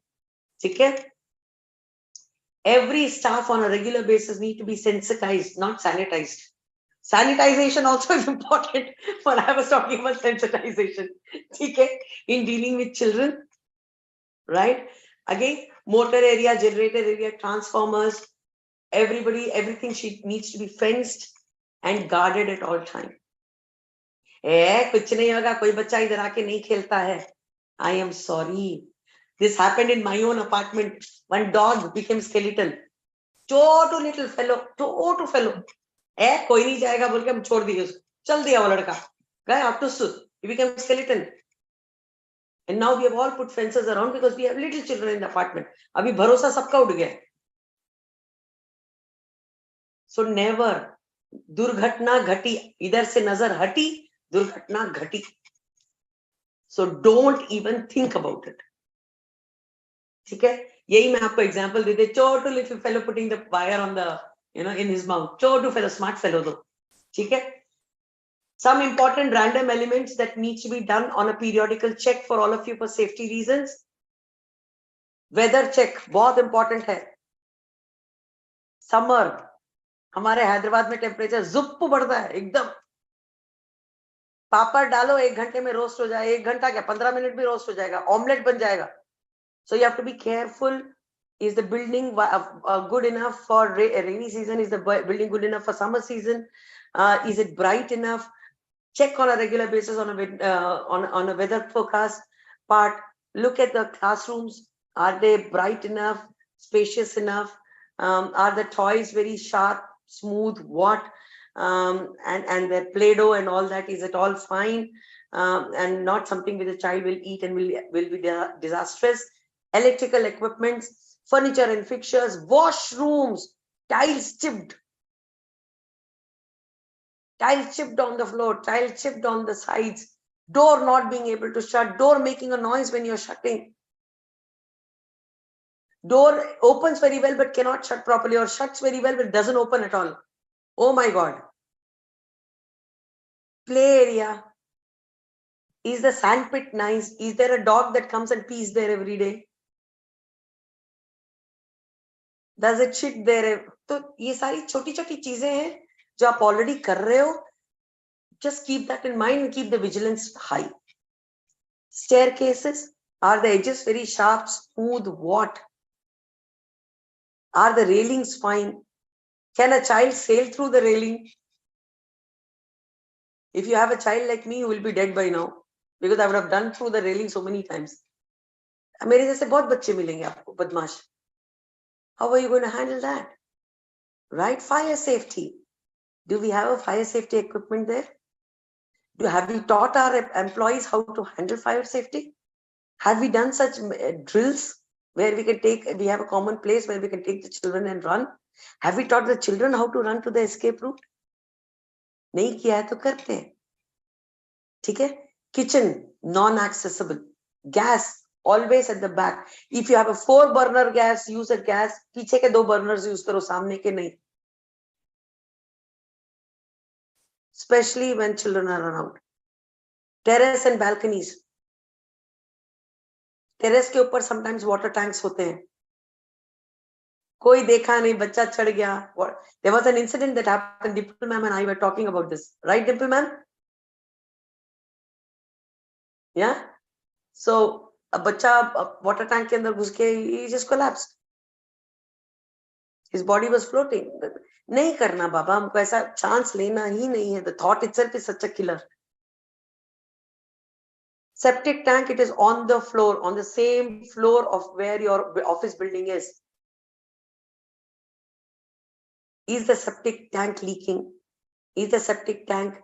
Okay? Every staff on a regular basis need to be sensitized, not sanitized. Sanitization also is important, but I was talking about sensitization. Okay? In dealing with children, right? Again, motor area, generator area, transformers, everybody, everything needs to be fenced and guarded at all time. कुछ नहीं होगा, कोई बच्चा इधर आके नहीं खेलता है. I am sorry. This happened in my own apartment. One dog became skeleton. Chhotu little fellow, Chhotu fellow. कोई नहीं जाएगा बोल के हम छोड़ दिए उसको. चल दिया वो लड़का. गए up to soon. He became skeleton. And now we have all put fences around because we have little children in the apartment. अभी भरोसा सबका उड़ गया. So never. दुर्घटना घटी. इधर से नजर हटी. दुर्घटना घटी. So don't even think about it. ठीक है? यही मैं आपको example they they. Chhotu little fellow putting the wire on the, in his mouth. Chhotu fellow, smart fellow दो. ठीक है? Some important random elements that needs to be done on a periodical check for all of you for safety reasons. Weather check बहुत important है. Summer हमारे हैदराबाद में temperature जुप बढ़ता है एकदम. पापड़ डालो 1 घंटे में रोस्ट हो जाए. 1 घंटा क्या 15 मिनट भी रोस्ट हो जाएगा. ऑमलेट बन जाएगा. So you have to be careful. Is the building good enough for rainy season? Is the building good enough for summer season? Is it bright enough? Check on a regular basis on a weather forecast part. Look at the classrooms. Are they bright enough, spacious enough? Are the toys very sharp, smooth, what? And the Play-Doh and all that, is it all fine? And not something which the child will eat and will be disastrous. Electrical equipments, furniture and fixtures, washrooms, tiles chipped on the floor, tiles chipped on the sides, door not being able to shut, door making a noise when you're shutting. Door opens very well but cannot shut properly, or shuts very well but doesn't open at all. Oh my God. Play area. Is the sandpit nice? Is there a dog that comes and pees there every day? Does it shit there? तो ये सारी छोटी-छोटी चीजें हैं जो आप already कर रहे हो. Just keep that in mind and keep the vigilance high. Staircases, are the edges very sharp, smooth, what? Are the railings fine? Can a child sail through the railing? If you have a child like me, you will be dead by now, because I would have done through the railing so many times. मेरे जैसे बहुत बच्चे मिलेंगे आपको बदमाश. How are you going to handle that? Right? Fire safety. Do we have a fire safety equipment there? Have we taught our employees how to handle fire safety? Have we done such drills where we have a common place where we can take the children and run? Have we taught the children how to run to the escape route? नहीं किया है तो करते हैं. ठीक है? Kitchen, non-accessible. Gas, always at the back. If you have a 4-burner gas, use a gas. पीछे के 2 burners use करो, सामने के नहीं. Especially when children are around. Terrace and balconies. Terrace के ऊपर sometimes water tanks होते हैं. कोई देखा नहीं, बच्चा चढ़ गया. There was an incident that happened. Dimple ma'am and I were talking about this. Right, Dimple ma'am? Yeah? So, a बच्चा water tank के अंदर घुस के, he just collapsed. His body was floating. नहीं करना बाबा, हमको ऐसा chance लेना ही नहीं है. The thought itself is such a killer. Septic tank, it is on the floor, on the same floor of where your office building is. Is the septic tank leaking? Is the septic tank,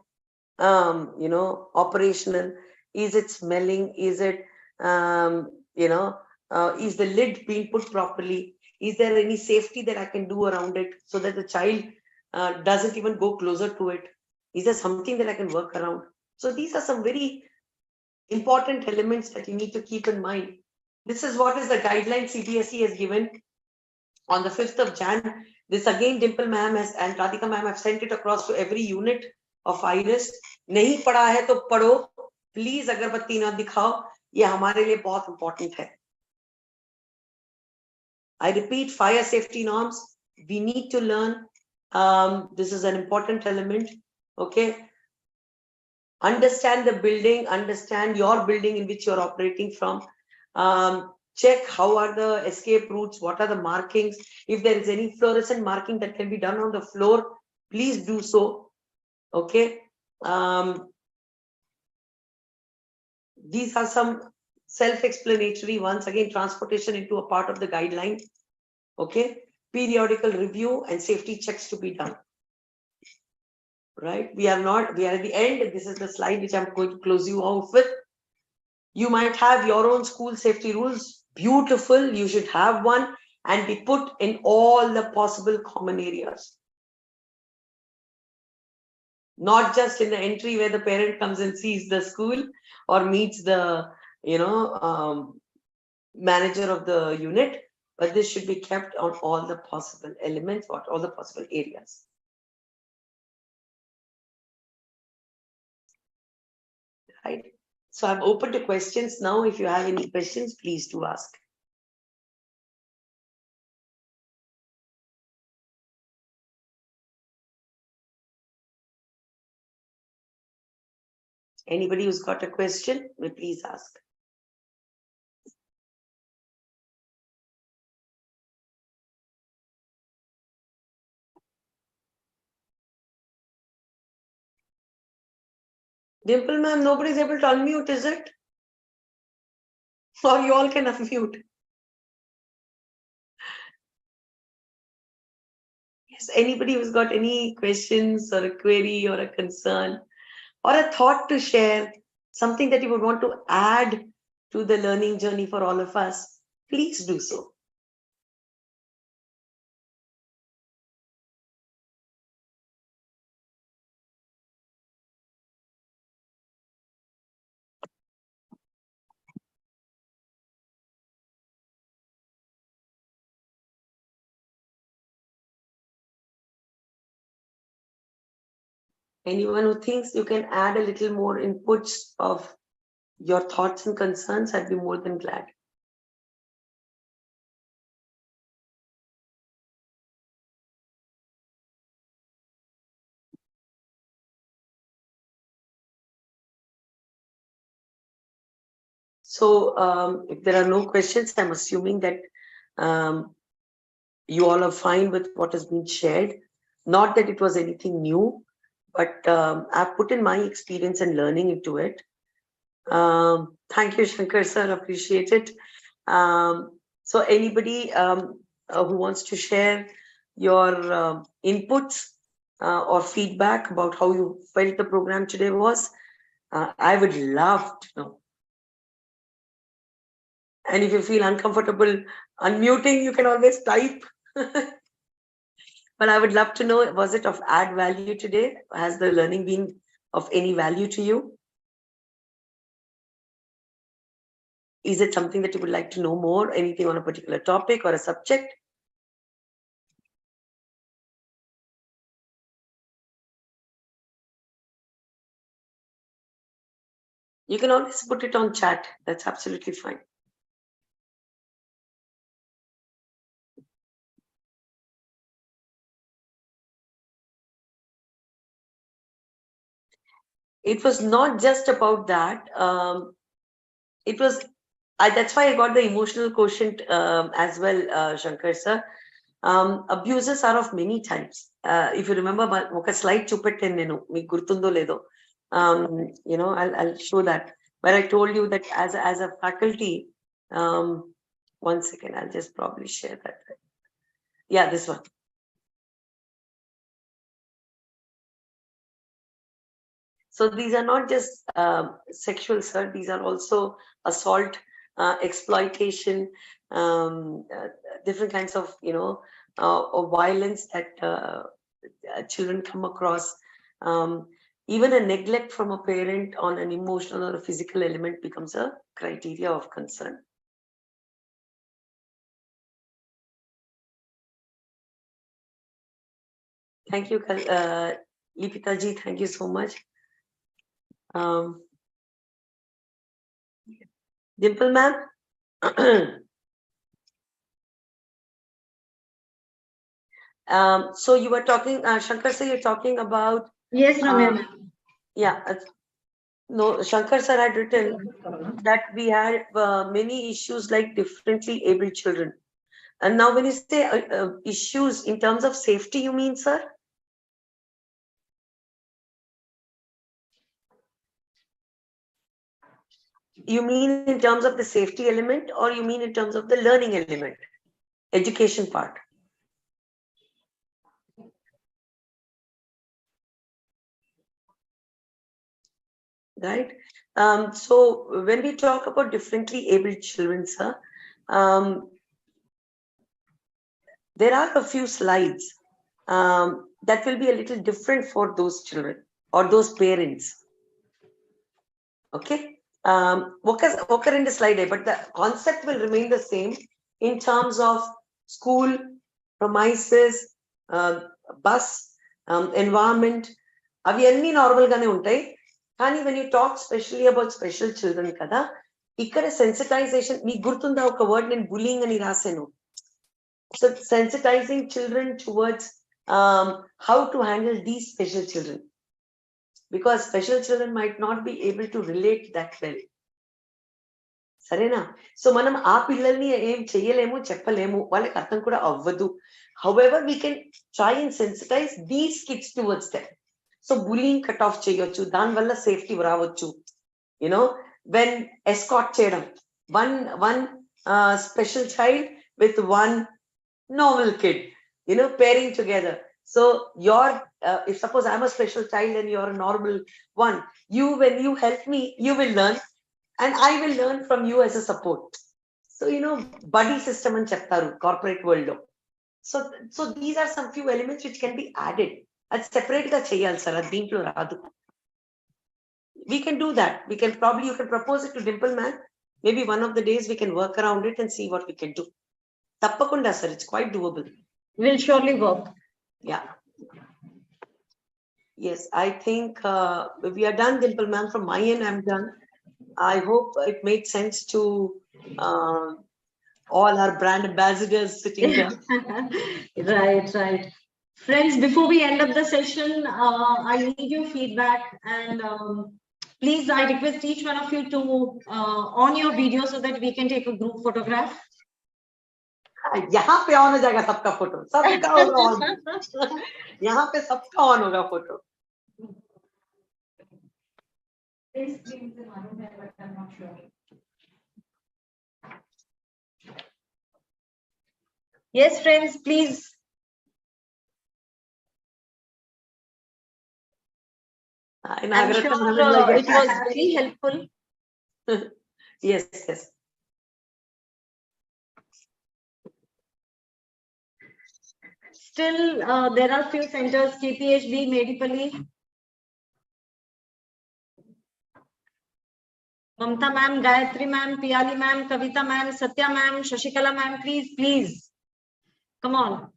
operational? Is it smelling? Is it, is the lid being put properly? Is there any safety that I can do around it so that the child doesn't even go closer to it? Is there something that I can work around? So these are some very important elements that you need to keep in mind. This is what is the guideline CBSE has given on the 5th of Jan. This again, Dimple ma'am has and Radhika ma'am have sent it across to every unit of IRIS. नहीं पढ़ा है तो पढ़ो. Please अगरबत्ती ना दिखाओ. ये हमारे लिए बहुत important है. I repeat, fire safety norms. We need to learn. This is an important element. Okay. Understand the building. Understand your building in which you're operating from. Check how are the escape routes. What are the markings? If there is any fluorescent marking that can be done on the floor, please do so. Okay. These are some self-explanatory ones. Again, transportation into a part of the guideline. Okay. Periodical review and safety checks to be done. Right. We are at the end. This is the slide which I'm going to close you off with. You might have your own school safety rules. Beautiful. You should have one and be put in all the possible common areas. Not just in the entry where the parent comes and sees the school or meets the, manager of the unit, but this should be kept on all the possible elements or all the possible areas. Right. So I'm open to questions now. If you have any questions, please do ask. Anybody who's got a question, may please ask. Dimple ma'am, nobody's able to unmute, is it? Or you all can unmute. Yes, anybody who's got any questions or a query or a concern or a thought to share, something that you would want to add to the learning journey for all of us, please do so. Anyone who thinks you can add a little more inputs of your thoughts and concerns, I'd be more than glad. So if there are no questions, I'm assuming that you all are fine with what has been shared. Not that it was anything new, but I've put in my experience and learning into it. Thank you, Shankar sir, appreciate it. So anybody who wants to share your inputs or feedback about how you felt the program today was, I would love to know. And if you feel uncomfortable unmuting, you can always type. But I would love to know, was it of add value today? Has the learning been of any value to you? Is it something that you would like to know more? Anything on a particular topic or a subject? You can always put it on chat. That's absolutely fine. It was not just about that. It was, that's why I got the emotional quotient as well, Shankar sir. Abuses are of many types. If you remember, oka slide chupetten nenu meeku gurtundo ledo. I'll show that. Where I told you that as a faculty, 1 second, I'll just probably share that. Yeah, this one. So these are not just sexual, sir. These are also assault, exploitation, different kinds of, of violence that children come across. Even a neglect from a parent on an emotional or a physical element becomes a criteria of concern. Thank you, Lipita ji. Thank you so much. Dimple ma'am. So you were talking, Shankar sir, you're talking about. Yes, Ramya ma'am. Yeah. No, Shankar sir had written that we had many issues like differently abled children. And now when you say issues in terms of safety, you mean, sir? You mean in terms of the safety element, or you mean in terms of the learning element, education part? Right. So when we talk about differently abled children, sir, there are a few slides that will be a little different for those children or those parents. Okay. Occur in the slide, but the concept will remain the same in terms of school premises, bus, environment. Avi anni normal gaane untai. Kani when you talk specially about special children kada, ikkada sensitization, me gurtunda oka word nen bullying ani rasenu. So sensitizing children towards how to handle these special children, because special children might not be able to relate that well. Sarena. So manam aa pillalni em cheyalemu cheppalemu vallaki artham kuda avvadu. However, we can try and sensitize these kids towards them. So bullying cut off cheyochu, dan valla safety ravochu. You know, when escort cheyadam, one special child with one normal kid, you know, pairing together. So if suppose I'm a special child and you're a normal one, when you help me, you will learn, and I will learn from you as a support. So, you know, buddy system and cheptaru corporate world. So these are some few elements which can be added. That's separate ga cheyal sir, deentlo raadu. We can do that. You can propose it to Dimple man. Maybe one of the days we can work around it and see what we can do. Tappakunda sir, it's quite doable. Will surely work. Yeah. Yes, I think we are done, Dimple ma'am. From my end, I'm done. I hope it made sense to all our brand ambassadors sitting here. Right. Friends, before we end up the session, I need your feedback, and please, I request each one of you to on your video so that we can take a group photograph. यहाँ पे on हो जाएगा सबका photo, सबका होगा on. यहाँ पे सबका ऑन होगा photo. Yes, friends, please. I'm sure it was very helpful. Yes. Still, there are few centers, KPHB, Medipally. Mamta ma'am, Gayatri ma'am, Piyali ma'am, Kavita ma'am, Satya ma'am, Shashikala ma'am, please. Come on.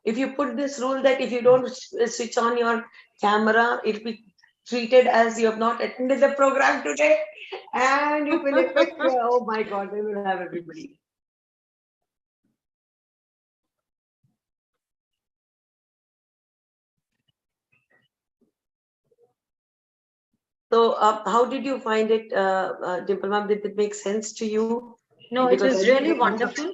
If you put this rule that if you don't switch on your camera, it will be treated as you have not attended the program today, and it will affect, oh my God, they will have everybody. So how did you find it, Dimple ma'am? Did it make sense to you? No, it was really wonderful.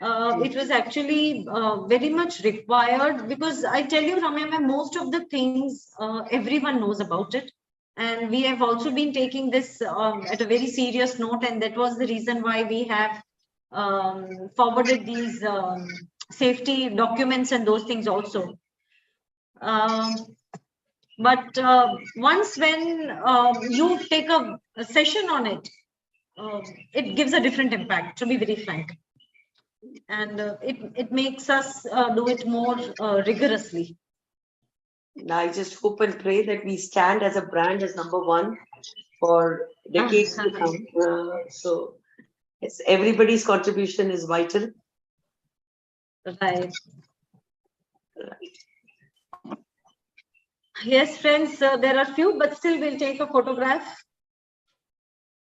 It was actually very much required, because I tell you, Ramya ma'am, most of the things everyone knows about it. And we have also been taking this at a very serious note, and that was the reason why we have forwarded these safety documents and those things also. But once when you take a session on it, it gives a different impact, to be very frank. And it makes us do it more rigorously. And I just hope and pray that we stand as a brand as number one for decades to come. So yes, everybody's contribution is vital. Right. Yes, friends, there are few, but still we'll take a photograph.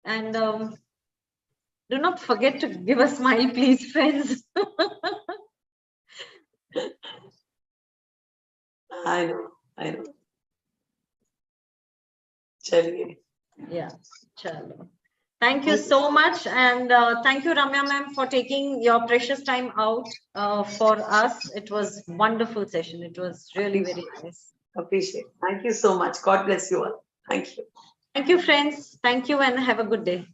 And do not forget to give a smile, please, friends. I know. Chaliye. Yeah, chalo. Thank you so much. And thank you, Ramya ma'am, for taking your precious time out for us. It was a wonderful session. It was really very nice. Appreciate. Thank you so much. God bless you all. Thank you. Thank you, friends. Thank you and have a good day.